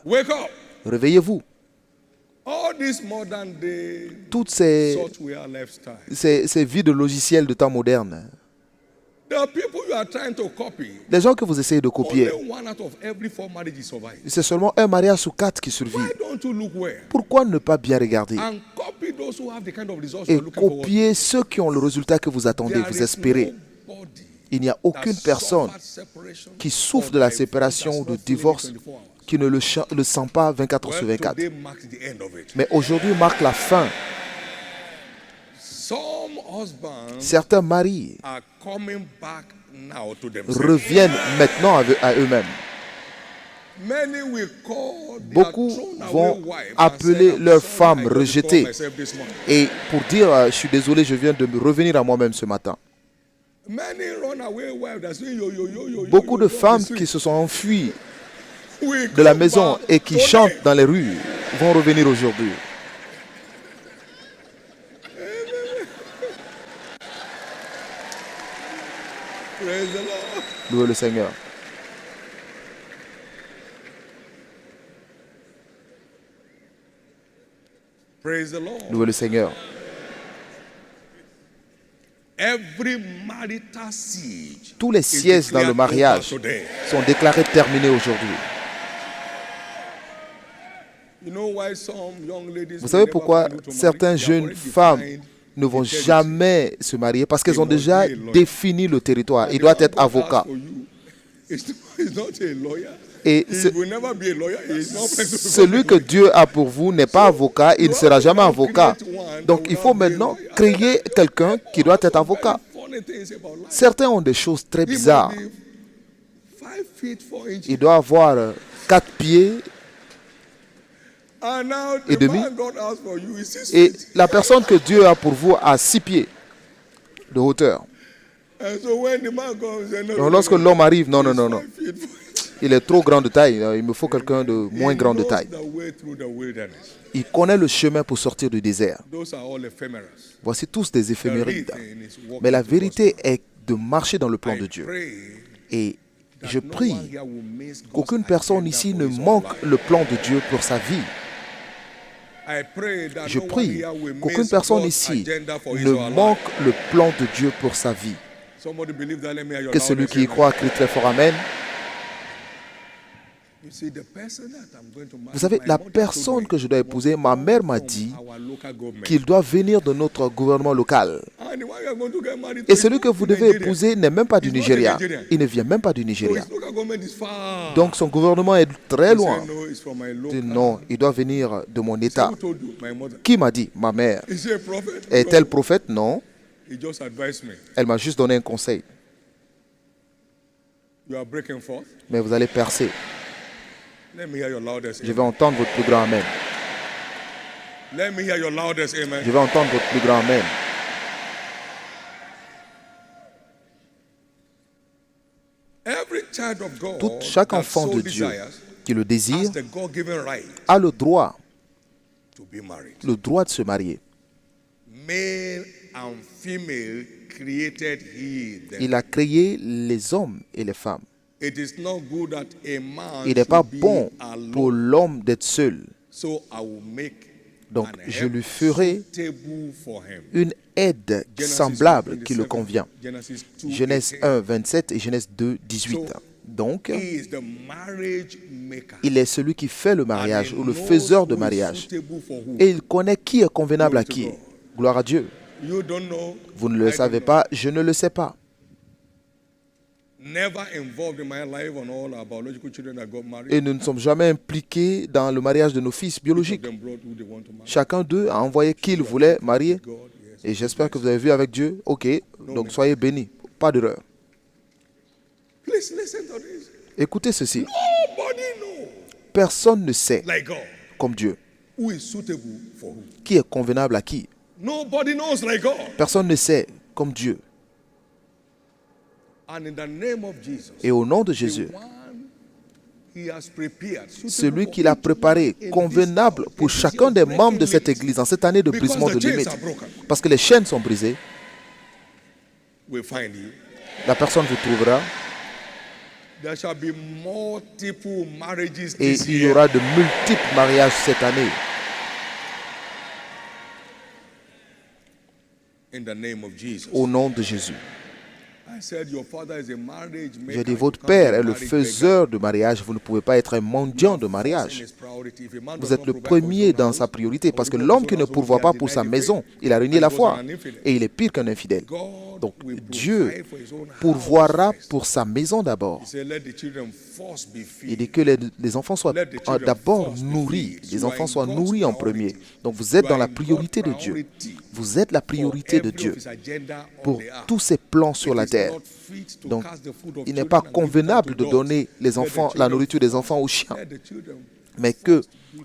Réveillez-vous. Toutes ces vies de logiciels de temps moderne, les gens que vous essayez de copier, c'est seulement un mariage sur 4 qui survit. Pourquoi ne pas bien regarder et copier ceux qui ont le résultat que vous attendez, vous espérez? Il n'y a aucune personne qui souffre de la séparation ou du divorce qui ne le sent pas 24 sur 24. Mais aujourd'hui marque la fin. Certains maris reviennent maintenant à eux-mêmes. Beaucoup vont appeler leur femme rejetée et pour dire « je suis désolé, je viens de me revenir à moi-même ce matin ». Beaucoup de femmes qui se sont enfuies de la maison et qui chantent dans les rues vont revenir aujourd'hui. Louez le Seigneur. Louez le Seigneur. Tous les sièges dans le mariage sont déclarés terminés aujourd'hui. Vous savez pourquoi certaines jeunes femmes ne vont jamais se marier? Parce qu'elles ont déjà défini le territoire. Il doit être avocat. Et celui que Dieu a pour vous n'est pas avocat, il ne sera jamais avocat. Donc il faut maintenant créer quelqu'un qui doit être avocat. funny things about life. Certains ont des choses très He might bizarres. be 5 feet 4 inches. Il doit avoir 4 pieds And now et the demi. man God asked for you is 6 Et feet. la personne que Dieu a pour vous a 6 pieds de hauteur. And so when the man comes, he said, Donc lorsque l'homme arrive, non, non, non, non. 5 feet 4 inches. Il est trop grand de taille. Il me faut quelqu'un de moins He grand de knows taille. the way through the wilderness. Il connaît le chemin pour sortir du désert. Those are all ephemeras. Voici tous des The real éphémérides. thing is walking Mais la towards vérité God. est de marcher dans le plan de I Dieu. pray Et that je no prie one here will miss God's qu'aucune personne agenda ici for ne his own manque life. le plan de Dieu pour sa vie. I pray that Je no one prie here will qu'aucune miss personne God's ici agenda for his ne own manque life. le plan de Dieu pour sa vie. Somebody believe that, let me hear your Que celui loudest qui y amen. croit crie très fort Amen. You see, the person that I'm going to marry, Vous savez, my la mother personne told me, que je dois épouser, ma mère m'a from dit our local government. qu'il doit venir de notre gouvernement local. And the one you are going to get married to Et is celui not que vous in devez Nigeria. épouser n'est même pas du He's not Nigeria. Nigerian. Il ne vient même pas du So Nigeria. his local government is far. Donc son gouvernement est très He loin. said, no, it's from my Je local. dis non, il doit venir de mon So état. who told you? My mother. Qui m'a dit? Ma mère. Is he a prophet? Est-elle No. prophète? Non. He just advised me. Elle m'a juste donné un conseil. You are breaking forth. Mais vous allez percer. Let me hear your loudest Je amen. vais entendre votre plus grand Amen. Let me hear your loudest amen. Je vais entendre votre plus grand Amen. Every child of God Chaque that enfant so de Dieu desires qui le désire has the God-given right a le droit to be married. de se marier. Male and female created he them. Il a créé les hommes et les femmes. It is not good that a man Il n'est pas should be bon pour alone. l'homme d'être seul. So I will make Donc, an je help lui ferai suitable for him. une aide Genesis semblable 1, qui le 27, convient. Genesis 2, Genèse 18. 1, 27 et Genèse 2, 18. Donc, He is the marriage maker. il est celui qui fait le mariage And he ou le knows faiseur de who is mariage. suitable for who. Et il connaît qui est convenable à Glory to qui. God. Gloire à Dieu. You don't know. Vous ne I le don't savez know. pas, je ne le sais pas. Never involved in my life on all our biological children that got married. Et nous ne sommes jamais impliqués dans le mariage de nos fils Each of biologiques. them brought who they want to marry. Chacun d'eux a envoyé qui il voulait marier. God, yes. Et j'espère que vous avez vu avec Dieu. Ok, donc soyez bénis. Pas d'erreur. Please listen to this. Écoutez ceci. Nobody knows Personne ne sait, like God comme Dieu, who is suitable for who. qui est convenable à qui. Nobody knows like God. Personne ne sait, comme Dieu. And in the name of Jesus, Et au nom de the Jésus, one he has prepared, suitable celui for qu'il a each préparé, one in convenable this house, pour in this chacun des breaking membres de cette limits, église, en cette année de because brisement de the chains limites, are broken, parce que les chaînes sont brisées, will find you. la personne vous trouvera There shall be multiple marriages et this il y year. aura de multiples mariages cette année. In the name of Jesus. Au nom de Jésus. I said your father is a marriage maker. J'ai dit, You votre can't père be a est le marriage faiseur de mariage. Vous ne pouvez pas être un mendiant de maker. mariage. His priority. If a man Vous does êtes not le provide for his premier own dans house, sa priorité, parce que or his l'homme own qui ne house, pourvoit he pas has pour sa denied the maison, faith, il a renié and la he goes foi. on an infidel. Et il est pire qu'un infidèle. God Donc will Dieu provide for his own house pourvoira first. pour sa maison d'abord. He said, let the children first be Il dit fed. que les enfants soient Let the children d'abord first be nourris. fed. Les You are enfants in soient God's nourris en priority. premier. Donc vous êtes You dans are la in priorité de God's Dieu. priority Vous êtes la for priorité de every Dieu of his agenda on pour the earth. tous ses plans sur It la is terre. not fit to Donc, cast the food of il n'est children pas and give it convenable unto de dogs. donner Let the la children nourriture des enfants aux chiens, Let the children mais que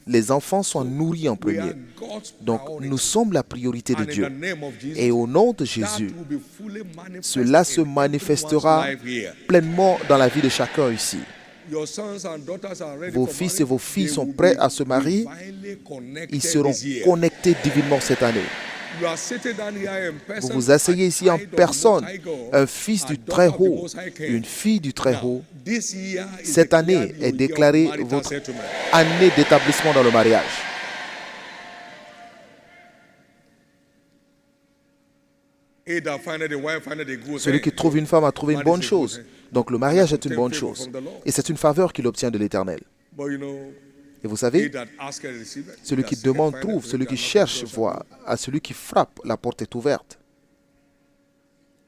les enfants soient nourris en We are premier. God's Donc priority. nous sommes la priorité de And in Dieu. the name of Jesus, Et au nom de that Jésus, will be fully manifested cela se in manifestera everyone's life here. pleinement dans la vie de chacun ici. Your sons and daughters are ready Vos for fils marriage. et vos filles They sont will prêts be à se marier. divinely connected Ils seront this year. connectés divinement cette année. You are sitting down here in person, Vous vous asseyez ici en a child of the personne, Most High God, un fils a du daughter Très of the Haut, Most High King. une fille du Très Now, Haut. this year is Cette année declared your est year of déclarée marital votre settlement. année d'établissement dans le mariage. He that findeth a wife findeth a good Celui qui thing. trouve une femme a trouvé une bonne Marriage is a good chose. thing. Donc le mariage est une bonne chose. Et c'est une faveur qu'il obtient de l'Éternel. But you know, Et vous he savez, that asketh receiveth. celui He qui that seeketh demande findeth, trouve, he celui that qui knocketh, cherche the door shall voit, à celui qui frappe, la porte est ouverte.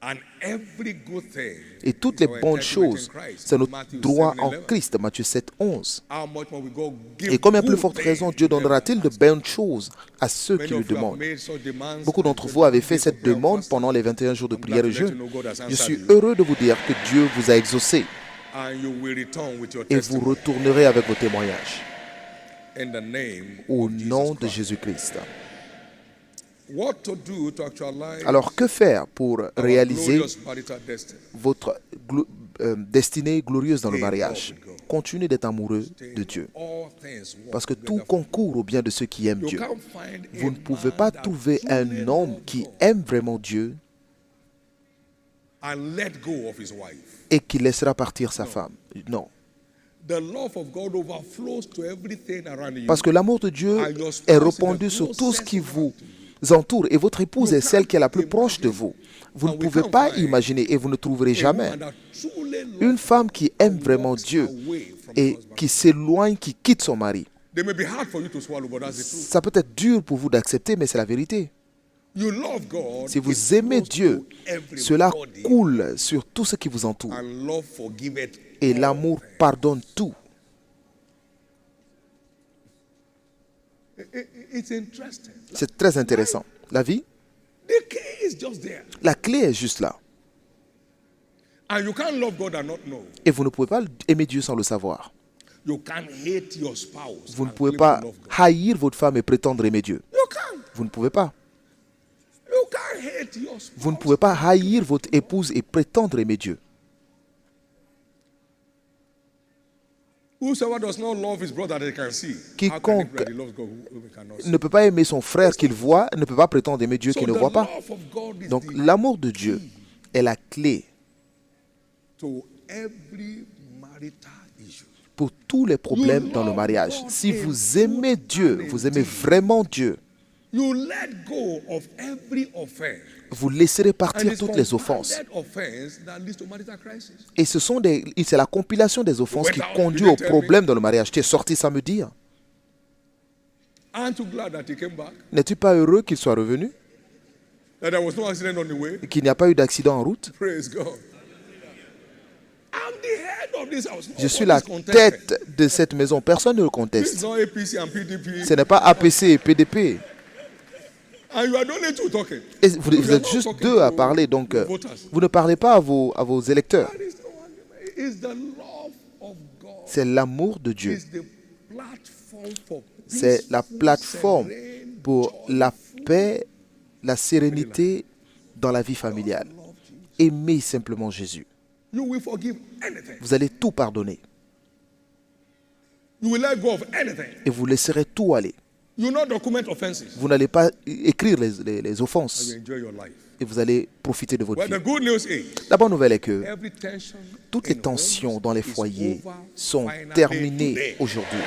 And every good thing Et toutes is les our bonnes entitlement in choses, Christ. c'est notre Matthew droit en 7:11. Christ. Matthieu 7, 11. How much more will God give Et combien plus good forte raison things Dieu to them donnera-t-il de that ask? bonnes choses à ceux Many qui le of you have demandent? made such demands Beaucoup and d'entre vous avez 21 fait days of cette prayer and demande fasting. pendant les 21 jours de I'm prière glad et to let you jeûne. know God has Je suis answered you. heureux de vous dire que Dieu vous a exaucé And you will return with your et vous testimony retournerez avec vos témoignages. in the name Au of nom Jesus de Christ. Jésus-Christ. What to do to actualize Alors, que faire pour our réaliser glorious marital destiny? votre destinée glorieuse dans le Stay in love mariage? with God. Continuez d'être amoureux Stay de in Dieu. all things work Parce que tout together for good. concourt au bien de ceux qui aiment You Dieu. can't find Vous a ne pouvez man pas that trouver truly un homme loves qui God aime vraiment Dieu and let go of his wife. et qui laissera partir sa femme. Non. The love of God overflows to everything around you. Parce que l'amour de Dieu And your spouse est is the répandu sur tout ce closest qui one vous to you. entoure. Et votre épouse You est celle qui est la plus can't proche de imagine. vous. Vous ne And we pouvez can't pas find imaginer et vous ne trouverez A jamais woman that truly loves une femme God qui aime and vraiment walks Dieu away from et her husband. qui s'éloigne, qui quitte son mari. They may be hard for you to swallow, but that's the truth. Ça peut être dur pour vous d'accepter, mais c'est la vérité. You love God, Si it vous aimez flows Dieu, to cela everybody, coule sur tout ce qui vous entoure. and love forgiveth Et all l'amour things. pardonne tout. It's interesting. C'est très intéressant. La vie, The key is just there. la clé est juste là. And you can't love God and not know. Et vous ne pouvez pas aimer Dieu sans le savoir. You can't hate your spouse. Vous ne and pouvez claim pas to love God. haïr votre femme et prétendre aimer Dieu. You can't. Vous ne pouvez pas. You can't hate your spouse. Vous ne pouvez pas haïr votre épouse et prétendre aimer Dieu. Whosoever does not love his brother that he can see. How can he Quiconque that he loves God whom he cannot see? Ne peut pas aimer son frère qu'il voit, ne peut pas prétendre aimer Dieu So qu'il ne the voit pas. love of God is Donc the l'amour de Dieu est la clé to every marital issue. pour tous les problèmes dans le mariage. Si vous aimez Dieu, vous aimez vraiment Dieu, You let go of every offense. vous laisserez And partir it's toutes les offenses. compounded offense that leads to marital crisis. Et c'est la compilation des offenses qui conduit au problème dans le mariage. Tu es sorti sans me dire. Aren't you glad that he came back? N'es-tu pas heureux qu'il soit revenu? That there was no accident on the way? Qu'il n'y a pas eu d'accident en route? Praise God. I'm the head of this house. Je suis la Nobody's contested. tête de cette maison. Personne ne le This is conteste. not APC and PDP. Ce n'est pas APC et PDP. And you are the only two talking. Et vous You are êtes not juste talking deux à to parler, donc the voters. vous ne parlez pas à vos électeurs. That is no argument. It's the love of God. C'est l'amour de Dieu. It's the platform for C'est la peaceful, plateforme serene, pour la joyful paix, la sérénité dans la vie familiale. love Jesus. Aimez simplement Jésus. You will forgive anything. Vous allez tout pardonner You will let go of anything. et vous laisserez tout aller. You will not document offenses. Vous n'allez pas écrire les offenses You enjoy your life. et vous allez profiter de votre Well, vie. the good news is La bonne nouvelle est que every tension toutes les in tensions homes dans les is foyers over sont finally terminées today. aujourd'hui.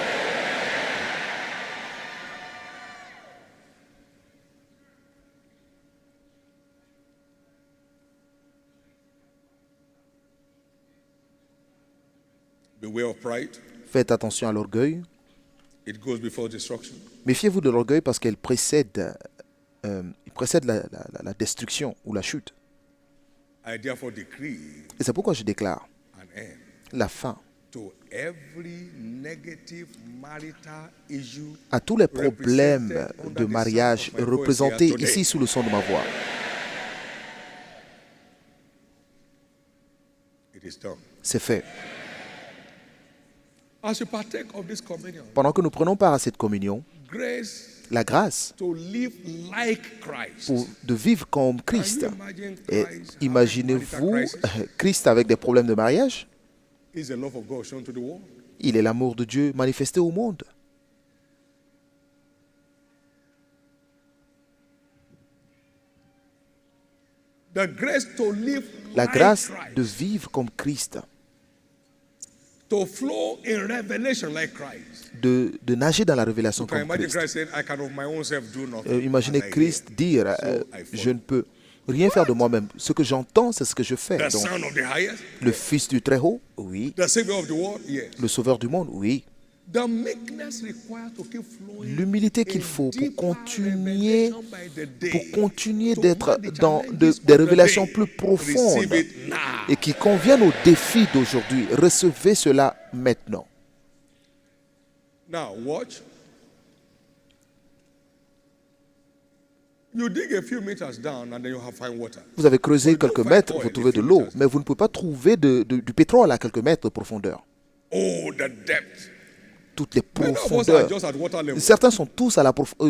Beware of pride. Faites attention à l'orgueil. It goes before destruction. Méfiez-vous de l'orgueil parce qu'il précède la destruction ou la chute. I therefore decree Et c'est pourquoi je déclare an end la fin to every negative marital issue à tous les problèmes represented under de the mariage sound of my voice représentés here today. ici sous le son de ma voix. It is done. C'est fait. As you partake of this communion, Pendant que nous prenons part à cette communion, grace la grâce to live like Christ. de vivre comme Christ. Can you imagine Et Christ having imaginez-vous marital crisis? Christ avec des problèmes de mariage? Is the love of God shown to the world. Il est l'amour de Dieu manifesté au monde. The grace to live La like grâce Christ. de vivre comme Christ, To flow in revelation like Christ. de nager dans la révélation You can comme imagine Christ. Christ saying, I can of my own self do nothing. Imaginez and I Christ hear. dire, So I follow. je ne peux rien faire de moi-même. Ce que j'entends, c'est ce que je fais. The Donc, Son of the highest, le Fils du Très-Haut, oui. the Savior of the world, yes. Le Sauveur du monde, oui. The meekness required to keep flowing L'humilité qu'il in faut pour deeper continuer, revelation by the day. d'être To dans meet the challenges des of the révélations day. plus profondes Receive it now. et qui conviennent aux défis d'aujourd'hui. Recevez cela maintenant. Now, watch. You dig a few meters down and then you have fine water. Vous avez creusé quelques mètres, vous trouvez de l'eau, mais vous ne pouvez pas trouver du pétrole à quelques mètres de profondeur. Oh, the depth. Toutes les Many of us are profondeurs. just at water level. Certains sont tous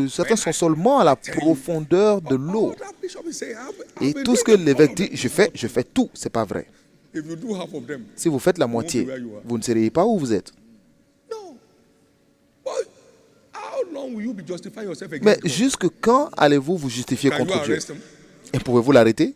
certains sont seulement à la profondeur de l'eau. All that bishop is saying, Et tout ce que l'évêque dit, je fais tout, c'est pas vrai. If you do half of them, Si vous faites la moitié, vous ne serez pas où vous êtes. no. But how long will you be justifying yourself Mais against God? jusque quand allez-vous vous justifier Can you contre Dieu? arrest him? Et pouvez-vous l'arrêter?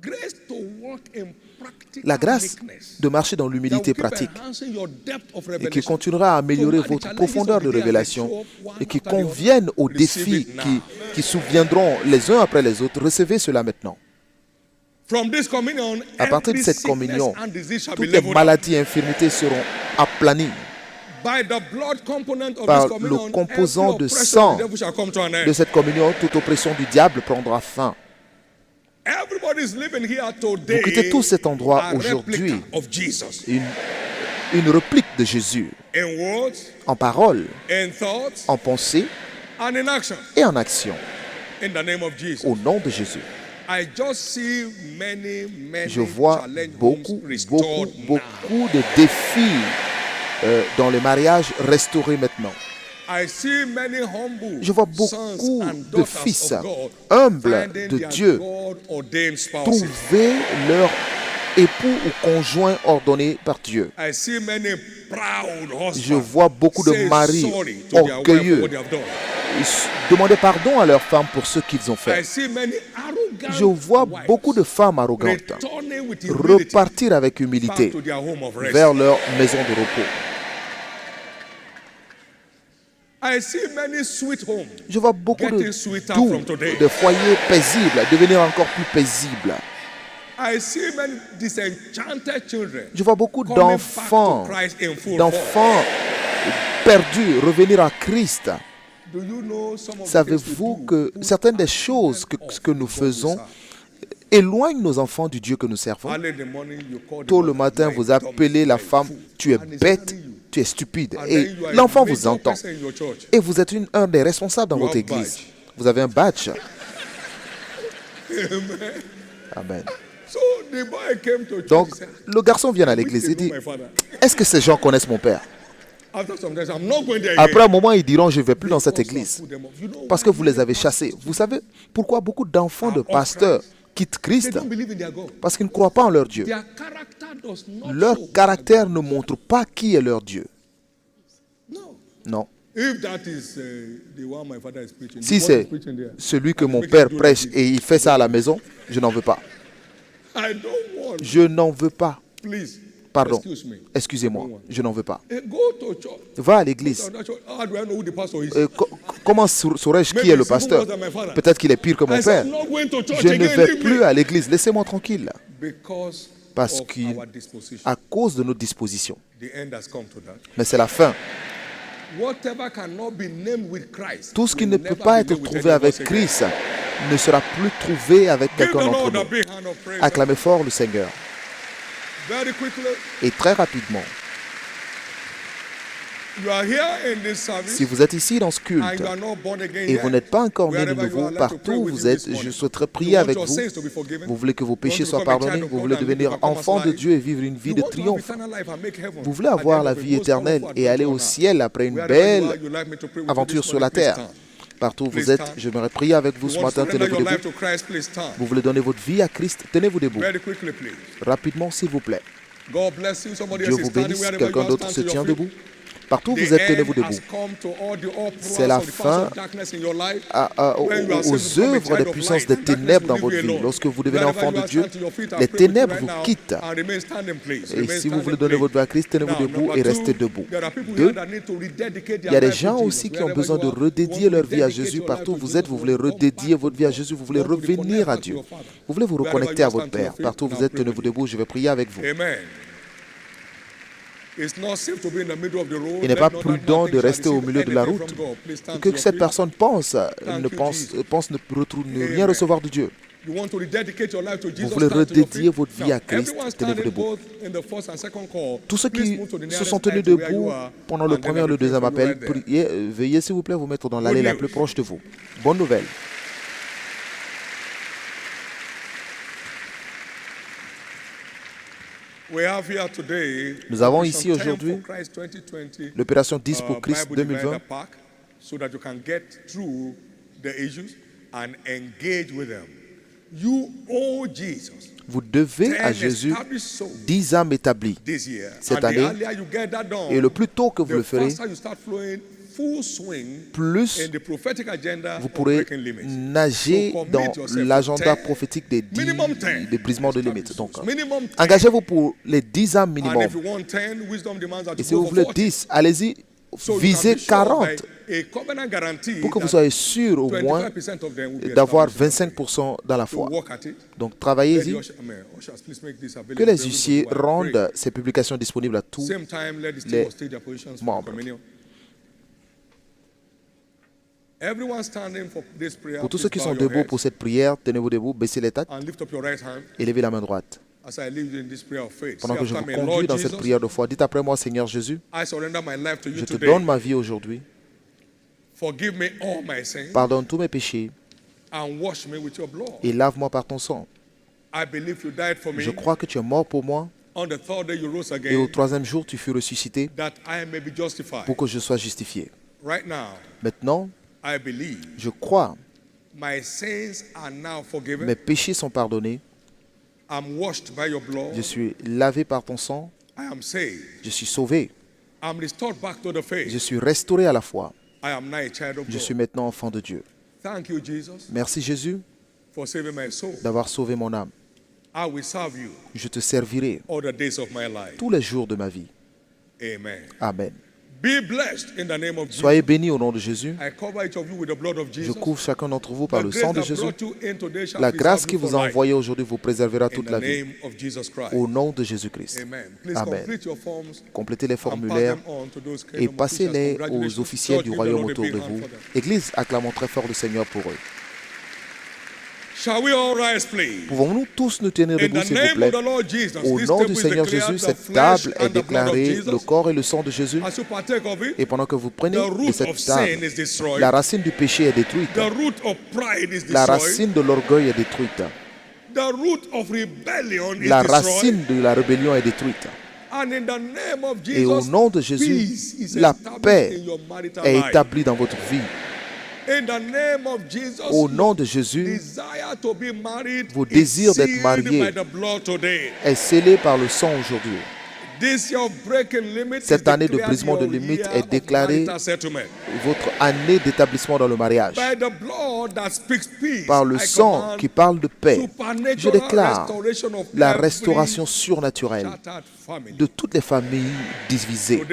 Grace to walk in practical La grâce meekness de marcher dans that will l'humilité keep pratique enhancing your depth of et qui revelation. continuera à améliorer So that the votre challenges profondeur of de the day are révélation like show up et qui one after the other. conviennent aux Receive défis it now. qui souviendront les uns après les autres. Recevez cela maintenant. From this communion, À partir de every cette sickness communion, and disease shall be toutes les leveled out. maladies et infirmités seront aplanies. By the blood component of Par this communion, le composant every de oppression sang of the devil shall come to an end. de cette communion. Toute oppression du diable prendra fin. Everybody is living here today. Vous quittez tous cet endroit a aujourd'hui. replica of Jesus. Une réplique de Jésus In words, en parole, in thoughts, en pensée and in action. et en action. In the name of Jesus. Au nom de Jésus. I just see many Je vois challenge beaucoup homes restored now. de défis dans le mariage restaurés maintenant. I see many humble Je vois sons beaucoup and de daughters fils of God humbles finding de their Dieu God-ordained spouses. trouver leur époux ou conjoint ordonné par Dieu. I see many proud husbands Je vois beaucoup de say maris sorry to their wife for orgueilleux what they have done. demander pardon à leurs femmes pour ce qu'ils ont I fait. see many arrogant Je vois wives beaucoup de femmes arrogantes returning with humility repartir avec back humilité to their home of rest. vers leur maison de repos. I see many sweet homes Je vois beaucoup getting de sweeter doux, from today. de foyers paisibles, devenir encore plus paisibles. I see many disenchanted children Je vois beaucoup coming back d'enfants, to Christ in full d'enfants perdus revenir à Christ. force. Do you know some of the things we Savez-vous do que put certaines des choses que nous faisons éloignent nos enfants du Dieu que nous servons? early in the morning, you call the Tôt le mother, matin, "My vous dumb appelez la wife, femme, fool." tu es And he's bête, telling you. tu es stupide. And Et then you are a l'enfant vous major entend. person in your church. Et vous êtes un des responsables dans You votre have église. badge. Vous avez un badge. Amen. So the boy came to church. Donc, He said, le garçon vient à "I wish l'église they et knew dit, my father." est-ce que ces gens connaissent mon père? After some days, I'm not going there Après again. un moment, ils diront, je ne vais plus dans cette Because you have église. put them off. You know Parce why que vous les many avez pastors, chassés. Vous savez pourquoi beaucoup d'enfants de of pasteurs Christ, quittent They Christ? don't believe in their God. Parce qu'ils ne croient pas en leur Dieu. Their character does not Leur show. caractère ne montre pas qui est leur Dieu. No. Non. If that is the one my father is preaching, Si what c'est he's preaching there, celui que I mon make père him do prêche like et il fait ça à la maison, je n'en veux pas. I don't want. Je n'en veux pas. Please. Pardon. Excuse me. Excusez-moi, je n'en veux pas. Go to church. Va à l'église. How do I know who the pastor is? Comment saurais-je qui est le pasteur? Peut-être qu'il est pire que mon I said, père. I'm not going to church Je ne again. vais Leave plus me. à l'église. Laissez-moi tranquille. Because Parce of qu'à our disposition. cause de notre disposition. The end has come to that. Mais c'est la fin. Whatever cannot be named with Christ. Tout ce qui will ne never peut be pas named être with trouvé any of avec us again. Christ ne sera plus trouvé avec Give the quelqu'un d'entre Lord a nous. big hand of praise. Acclamez fort le Seigneur. Very quickly, Et très rapidement, you are here in this service. si vous êtes ici dans ce And culte you are not born again et yet. vous n'êtes pas encore né de Wherever you nouveau, are, I'd like to pray partout où with vous you êtes, this morning. je souhaiterais You prier want avec your vous. sins to be forgiven? Vous voulez que vos You want péchés to soient become a pardonnés, child of vous God voulez and live devenir a become enfant de life. Dieu et vivre une vie You de want to have triomphe. eternal life and make heaven Vous voulez at the avoir end la of a vie most éternelle powerful et aller adventure au on earth. ciel après une Wherever you belle are, you'd like me to pray with you aventure this sur la morning, please terre. stand. Partout où Please vous êtes, stand. j'aimerais prier avec vous You ce want to matin. surrender Tenez-vous your life debout. to Christ, please stand. Vous voulez donner votre vie à Christ, tenez-vous debout. Very quickly, please. Rapidement, s'il vous plaît. God bless you. Somebody Dieu else is vous standing bénisse. wherever you Quelqu'un are, d'autre stand se to your tient feet. debout. Partout où The vous êtes, tenez-vous end debout. has come to all the uproars C'est la of the powers fin of darkness in your life. Aux When you are saved, aux you become a œuvres child des of puissances light. des Darkness ténèbres dans will votre leave you vie. alone. Lorsque vous devenez Wherever enfant you de are, Dieu, stand to your feet. I les pray with you ténèbres right vous now. quittent. And remain standing, please. Et Remain si vous standing, voulez donner please. votre vie à Christ, tenez-vous Now, debout number et two, restez debout. there are people Deux, here that need to rededicate il y their a des life to gens Jesus. aussi qui ont Wherever besoin you de are, redédier you want leur to vie à dedicate Jésus. your life Partout où to vous êtes, vous Jesus. voulez Come back redédier to votre vie à God. Jésus, vous voulez Want to reconnect revenir à back to Dieu. your Father. Vous voulez vous Wherever reconnecter you à are, votre stand to your Père. feet Partout où and vous I'll êtes, pray tenez-vous with you. debout, je vais prier avec vous. Amen. Il n'est pas prudent de rester au milieu de la route. Que cette personne pense ne rien recevoir de Dieu. Vous voulez redédier votre vie à Christ, tenez-vous debout. Tous ceux qui se sont tenus debout pendant le premier et le deuxième appel, veuillez s'il vous plaît vous mettre dans l'allée la plus proche de vous. Bonne nouvelle. Nous avons ici aujourd'hui l'opération 10 pour Christ 2020. Vous devez à Jésus 10 âmes établies cette année, et le plus tôt que vous le ferez, plus vous pourrez nager dans l'agenda prophétique des brisements de limites. Donc, engagez-vous pour les 10 âmes minimum. Et si vous voulez 10, allez-y, visez 40 pour que vous soyez sûr au moins d'avoir 25% dans la foi. Donc, travaillez-y. Que les huissiers rendent ces publications disponibles à tous les membres. Pour tous ceux qui sont debout pour cette prière, tenez-vous debout, baissez les têtes et levez la main droite. Pendant que je vous conduis dans cette prière de foi, dites après moi, Seigneur Jésus, je te donne ma vie aujourd'hui. Pardonne tous mes péchés et lave-moi par ton sang. Je crois que tu es mort pour moi et au troisième jour, tu fus ressuscité pour que je sois justifié. Maintenant, je crois, mes péchés sont pardonnés, je suis lavé par ton sang, je suis sauvé, je suis restauré à la foi, je suis maintenant enfant de Dieu. Merci Jésus d'avoir sauvé mon âme. Je te servirai tous les jours de ma vie. Amen. Soyez bénis au nom de Jésus. Je couvre chacun d'entre vous par le sang de Jésus. La grâce qui vous a envoyé aujourd'hui vous préservera toute la vie. Au nom de Jésus-Christ. Amen. Complétez les formulaires et passez-les aux officiels du royaume autour de vous. Église, acclamons très fort le Seigneur pour eux. Pouvons-nous tous nous tenir debout, s'il vous plaît? Au nom du Seigneur Jésus, cette table est déclarée le corps et le sang de Jésus. Et pendant que vous prenez de cette table, la racine du péché est détruite. La racine de l'orgueil est détruite. La racine de la rébellion est détruite. Et au nom de Jésus, la paix est établie dans votre vie. Au nom de Jésus, vos désirs d'être mariés est scellé par le sang aujourd'hui. Cette année de brisement de limites est déclarée votre année d'établissement dans le mariage. Par le sang qui parle de paix, je déclare la restauration surnaturelle de toutes les familles divisées.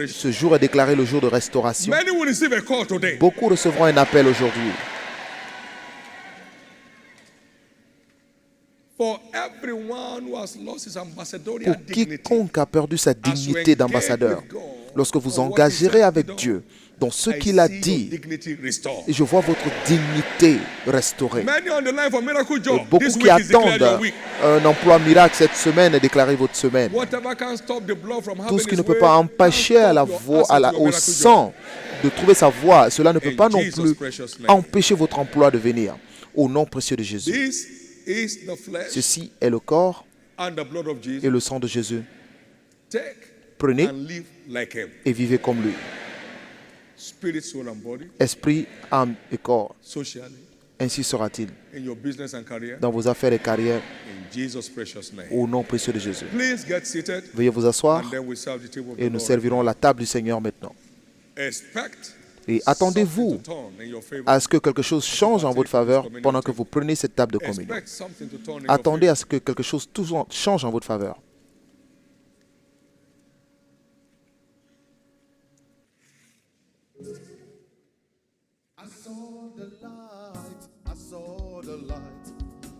Ce jour est déclaré le jour de restauration. Beaucoup recevront un appel aujourd'hui. Pour quiconque a perdu sa dignité d'ambassadeur, lorsque vous engagerez avec Dieu dans ce qu'il a dit, et je vois votre dignité restaurée. Et beaucoup qui attendent un emploi miracle cette semaine et déclarer votre semaine. Tout ce qui ne peut pas empêcher à la voix, au sang de trouver sa voie, cela ne peut pas non plus empêcher votre emploi de venir. Au nom précieux de Jésus. Ceci est le corps et le sang de Jésus. Prenez et vivez comme lui. Esprit, âme et corps. Ainsi sera-t-il dans vos affaires et carrières. Au nom précieux de Jésus. Veuillez vous asseoir et nous servirons la table du Seigneur maintenant. Et attendez-vous à ce que quelque chose change en votre faveur pendant que vous prenez cette table de communion. Attendez à ce que quelque chose change en votre faveur.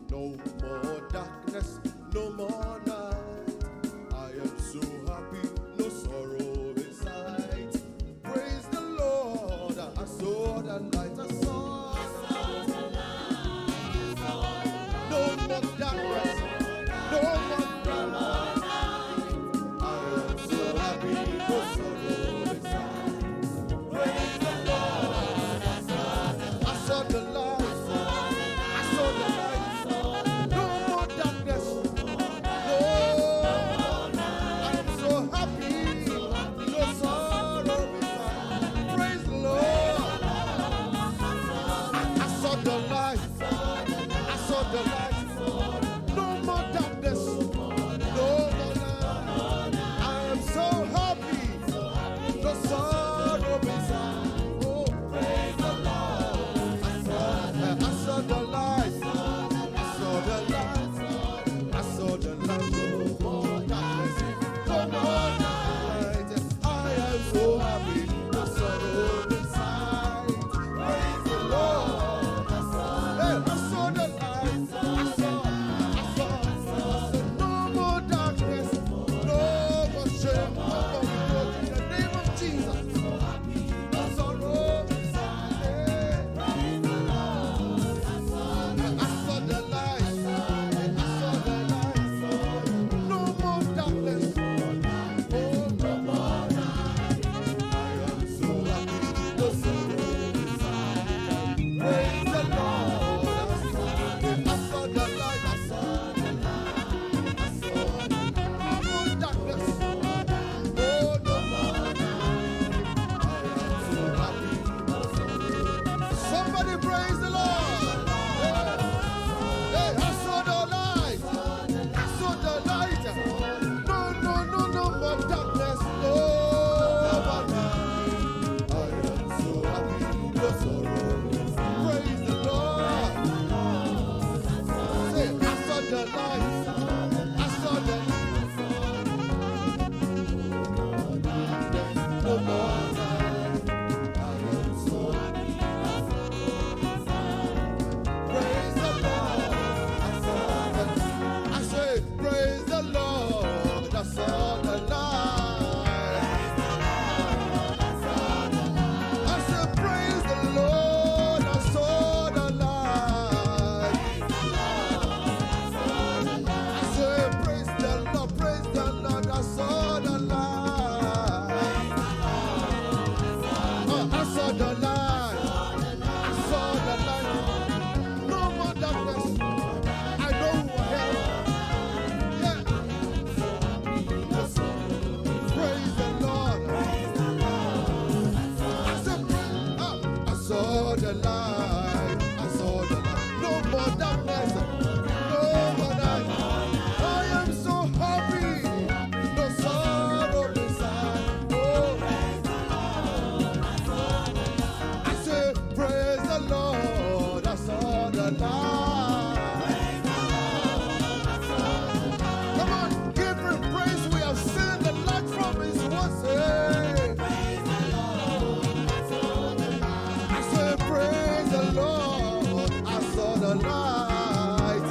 No more darkness, no more night. I am so happy. the light. I saw the light. I saw the light. No more darkness. No more night. I am so happy. No sorrow inside. Praise the Lord. Hey, I saw the light. I saw. No more darkness. No more shame. No more reproach. In the name of Jesus. No sorrow inside. I saw the light. I saw the light. No more darkness. Oh, no more night. I am so happy. No sorrow inside. Praise the Lord. I saw the light. I saw the light. I saw no more darkness. Oh, no more night. I am so happy. No sorrow. Somebody praise the Lord. Hey, I saw the light. I saw the light. No more darkness. No more night. I am so happy. No sorrow. Praise the Lord. Say, I saw the light. I saw the no more night. I am so happy. Praise the Lord. I say, praise the Lord. I saw the light. I said, praise the Lord. I saw the light. I said, praise the Lord. Praise the Lord. I saw the light. I saw the light. I saw the light. No more darkness. I know who I am. Yeah. Praise the Lord. I said, I saw the light. I saw the light. No more darkness. No more night. I am so happy. No sorrow inside. Oh. I said, praise the Lord. I saw the light. Come on, give him praise. We have seen the light from his word. I said, praise the Lord. I saw the light.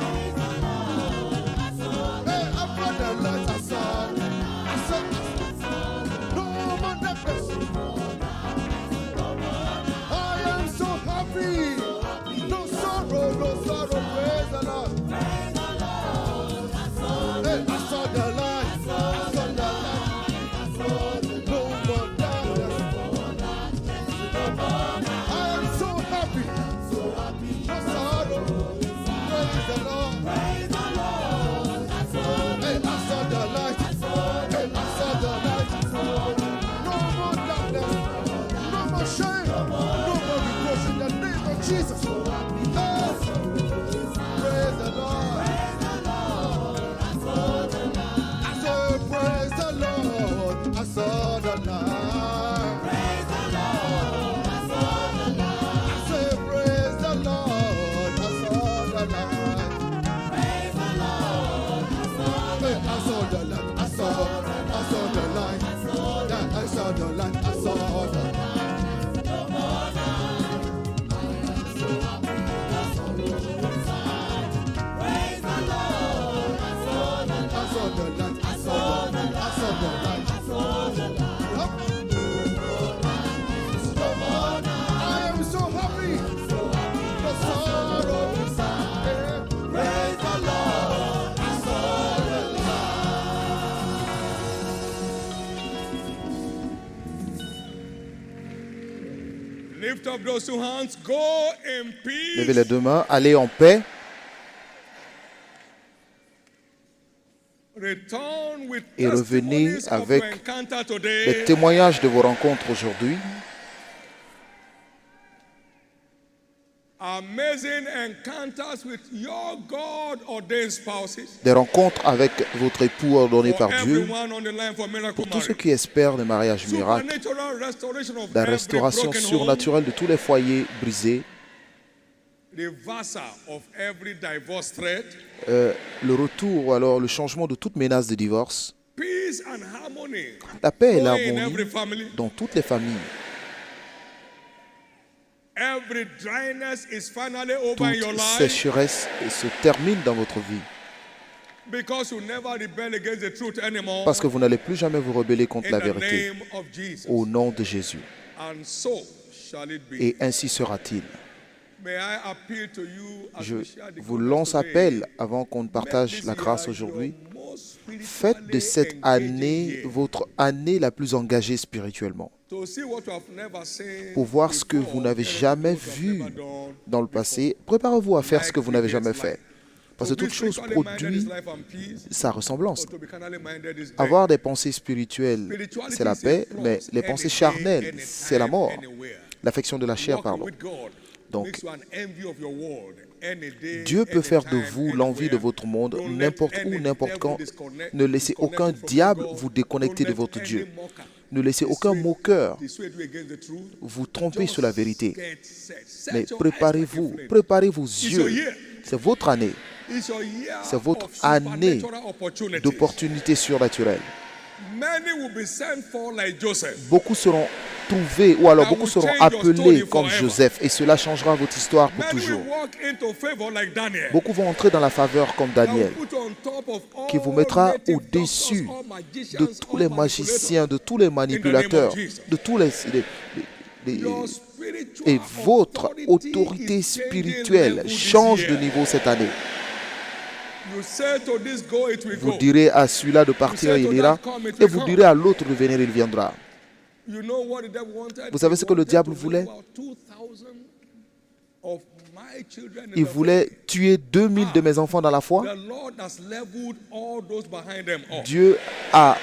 Hey, I brought the light. I saw. No more darkness. I am so happy. No sorrow, no sorrow. Praise the Lord. Hey, I saw the light. I saw the light. No more darkness. I am so happy. No sorrow. Praise the Lord. Hey, I saw the light. Hey, I saw the light. No more darkness. No more shame. No more reproach in the name of Jesus. Yes. Praise the Lord. I said, praise the Lord. I saw the light. I said, praise the Lord. I saw the light. Hey, I saw the light. I saw the light. Yeah, I saw the light. I saw the light. I saw the light. I saw the light. I saw the light. I saw the light. I am so happy. No sorrow inside. Praise the Lord. I saw the light. Lift up those two hands. Go in peace. Levez les deux mains, allez en paix. Et revenez avec les témoignages de vos rencontres aujourd'hui. Des rencontres avec votre époux ordonné par Dieu. Pour tous ceux qui espèrent le mariage miracle, la restauration surnaturelle de tous les foyers brisés. reversal of every divorce threat, le retour ou alors le changement de toute menace de divorce, peace and harmony la paix et flow in l'harmonie every family. dans toutes les familles. Every dryness is finally over in your Toute life sécheresse se termine dans votre vie. because you never rebel against the truth anymore. Parce que vous n'allez plus jamais vous rebeller contre In la the vérité. name of Jesus. Au nom de Jésus. And so shall it be. Et ainsi sera-t-il. May I appeal to you as Je we share the vous goodness lance today. appel avant qu'on ne Make partage this la year grâce your aujourd'hui. most spiritually Faites de cette engaging année year. votre année la plus engagée spirituellement. To see what you have never seen Pour voir ce que before, vous n'avez anything jamais you have vu never done dans le before. passé, préparez-vous à faire ce Like que vous n'avez begins jamais life. fait. Parce que To be toute chose spiritually minded is produit life and peace, sa ressemblance. or to be carnally minded is death. Avoir des pensées spirituelles, Spirituality c'est la is a paix, plus mais les any pensées day, charnelles, anytime, c'est la mort. anywhere. L'affection de la chair, Walking pardon. with God Donc, makes you an envy of your world, any day, Dieu peut faire de anytime, vous l'envie de anywhere. votre monde, Don't let n'importe où, any n'importe devil quand. disconnect- Ne laissez disconnect aucun you from diable God. vous déconnecter Don't de let votre any Dieu. mocker Ne laissez aucun moqueur dissuade you against the truth. vous tromper Just sur la vérité. get set. Set Mais your eyes like a préparez-vous, flame. préparez vos your yeux. year. C'est votre année It's your year C'est votre of année supernatural opportunities. d'opportunités surnaturelles. Many will be sent for like Joseph. Beaucoup seront trouvés ou alors beaucoup seront appelés comme Joseph et cela changera votre histoire pour Many will toujours. walk into favor like Daniel. Beaucoup vont entrer dans la faveur comme That Daniel, will put on top of all qui vous mettra native au-dessus doctors, all magicians, de tous all les manipulators. magiciens, de tous les manipulateurs, de tous les Your spiritual et votre autorité authority is changing spirituelle level this change de year. niveau cette année. You say to this go, it will Vous go. direz à celui-là de partir, il ira, et vous direz à l'autre de venir, il viendra. You know what the devil wanted? Vous savez He ce que le wanted diable to voulait? bring about 2,000 of my children in Il the voulait tuer 2000 de mes enfants dans la foi. faith. The Lord has leveled all those behind them up. Dieu a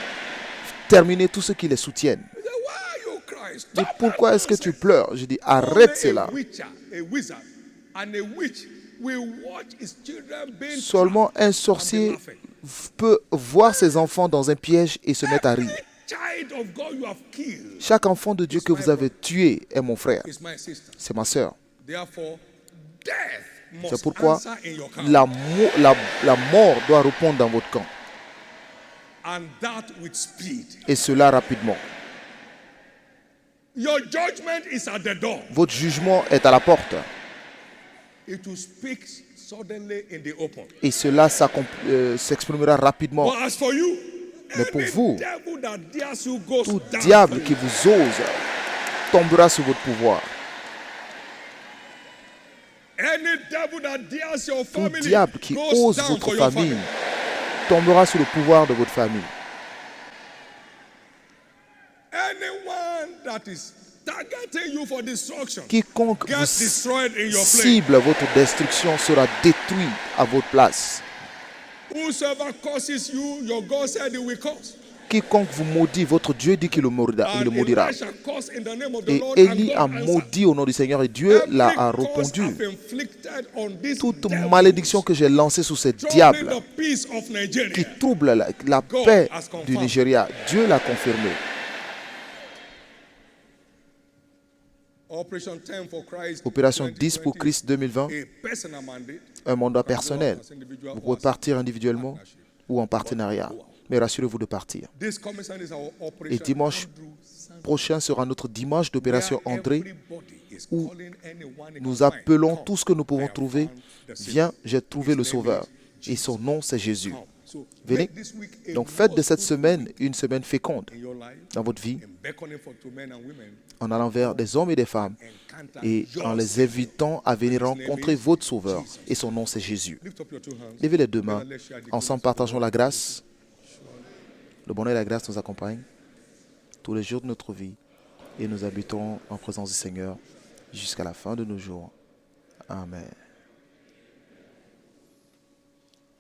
terminé tous ceux qui les soutiennent. He said, why are you crying? Je dis, Stop pourquoi that est-ce que tu nonsense. pleures? Je dis, Only arrête cela. A witcher, a wizard, and a witch will watch his children being Seulement trapped un and be sorcier laughing. peut voir ses enfants dans un piège et se mettre à rire. Every child of God you have killed Chaque enfant de Dieu que vous avez tué est mon frère, is my sister. c'est ma sœur. Therefore, death C'est must pourquoi answer in your camp, la mort doit répondre dans votre camp. and that with speed. Et cela rapidement. Your judgment is at the door. Votre jugement est à la porte. It will speak suddenly in the open. Et cela s'exprimera rapidement. But as for you, Mais pour any vous, devil that dares you goes Tout down diable for qui you. vous ose tombera sous votre pouvoir. Any devil that dares your Tout family diable qui goes ose down votre for your famille family. tombera sous le pouvoir de votre famille. Anyone that is targeting you for destruction Quiconque gets vous destroyed in your place. cible votre destruction sera détruit à votre place. Whosoever curses you, your God said he will curse. Quiconque vous maudit, votre Dieu dit qu'il le maudira. Il le And maudira. Elijah cursed in the name of the Et Lord, Élie and a God answered. maudit au nom du Seigneur et Dieu Every a curse répondu. I've inflicted on this Toute devil, malédiction que j'ai lancée sur ce troubling diable the peace of Nigeria, qui trouble la God paix has confirmed. du Nigeria, Dieu l'a confirmé. Operation 10 for Christ, Opération 10 pour Christ 2020, a personal mandate. un mandat personnel. Vous pouvez partir individuellement ou en partenariat. Mais rassurez-vous de partir. This coming Sunday is our Et operation dimanche Andrew Sunday, prochain sera notre dimanche where d'opération André, everybody is où calling anyone they nous can find. appelons Come, tout ce que nous I pouvons have trouver. found the Savior. Viens, j'ai trouvé His le name Sauveur. is Et son nom, c'est Jésus. Come. So Venez. make this week a Donc faites de most cette fruitful semaine week une semaine féconde in your life, dans votre vie, and beckoning for to men and women, en allant vers des hommes et des femmes encounter et your en les Savior. invitant à venir rencontrer votre Sauveur. Et son nom, c'est Jésus. Lift up your two hands. Levez les deux mains. Together, let's share the Ensemble, goodness of partageons God. la grâce. Le bonheur et la grâce nous accompagnent tous les jours de notre vie et nous habiterons en présence du Seigneur jusqu'à la fin de nos jours. Amen.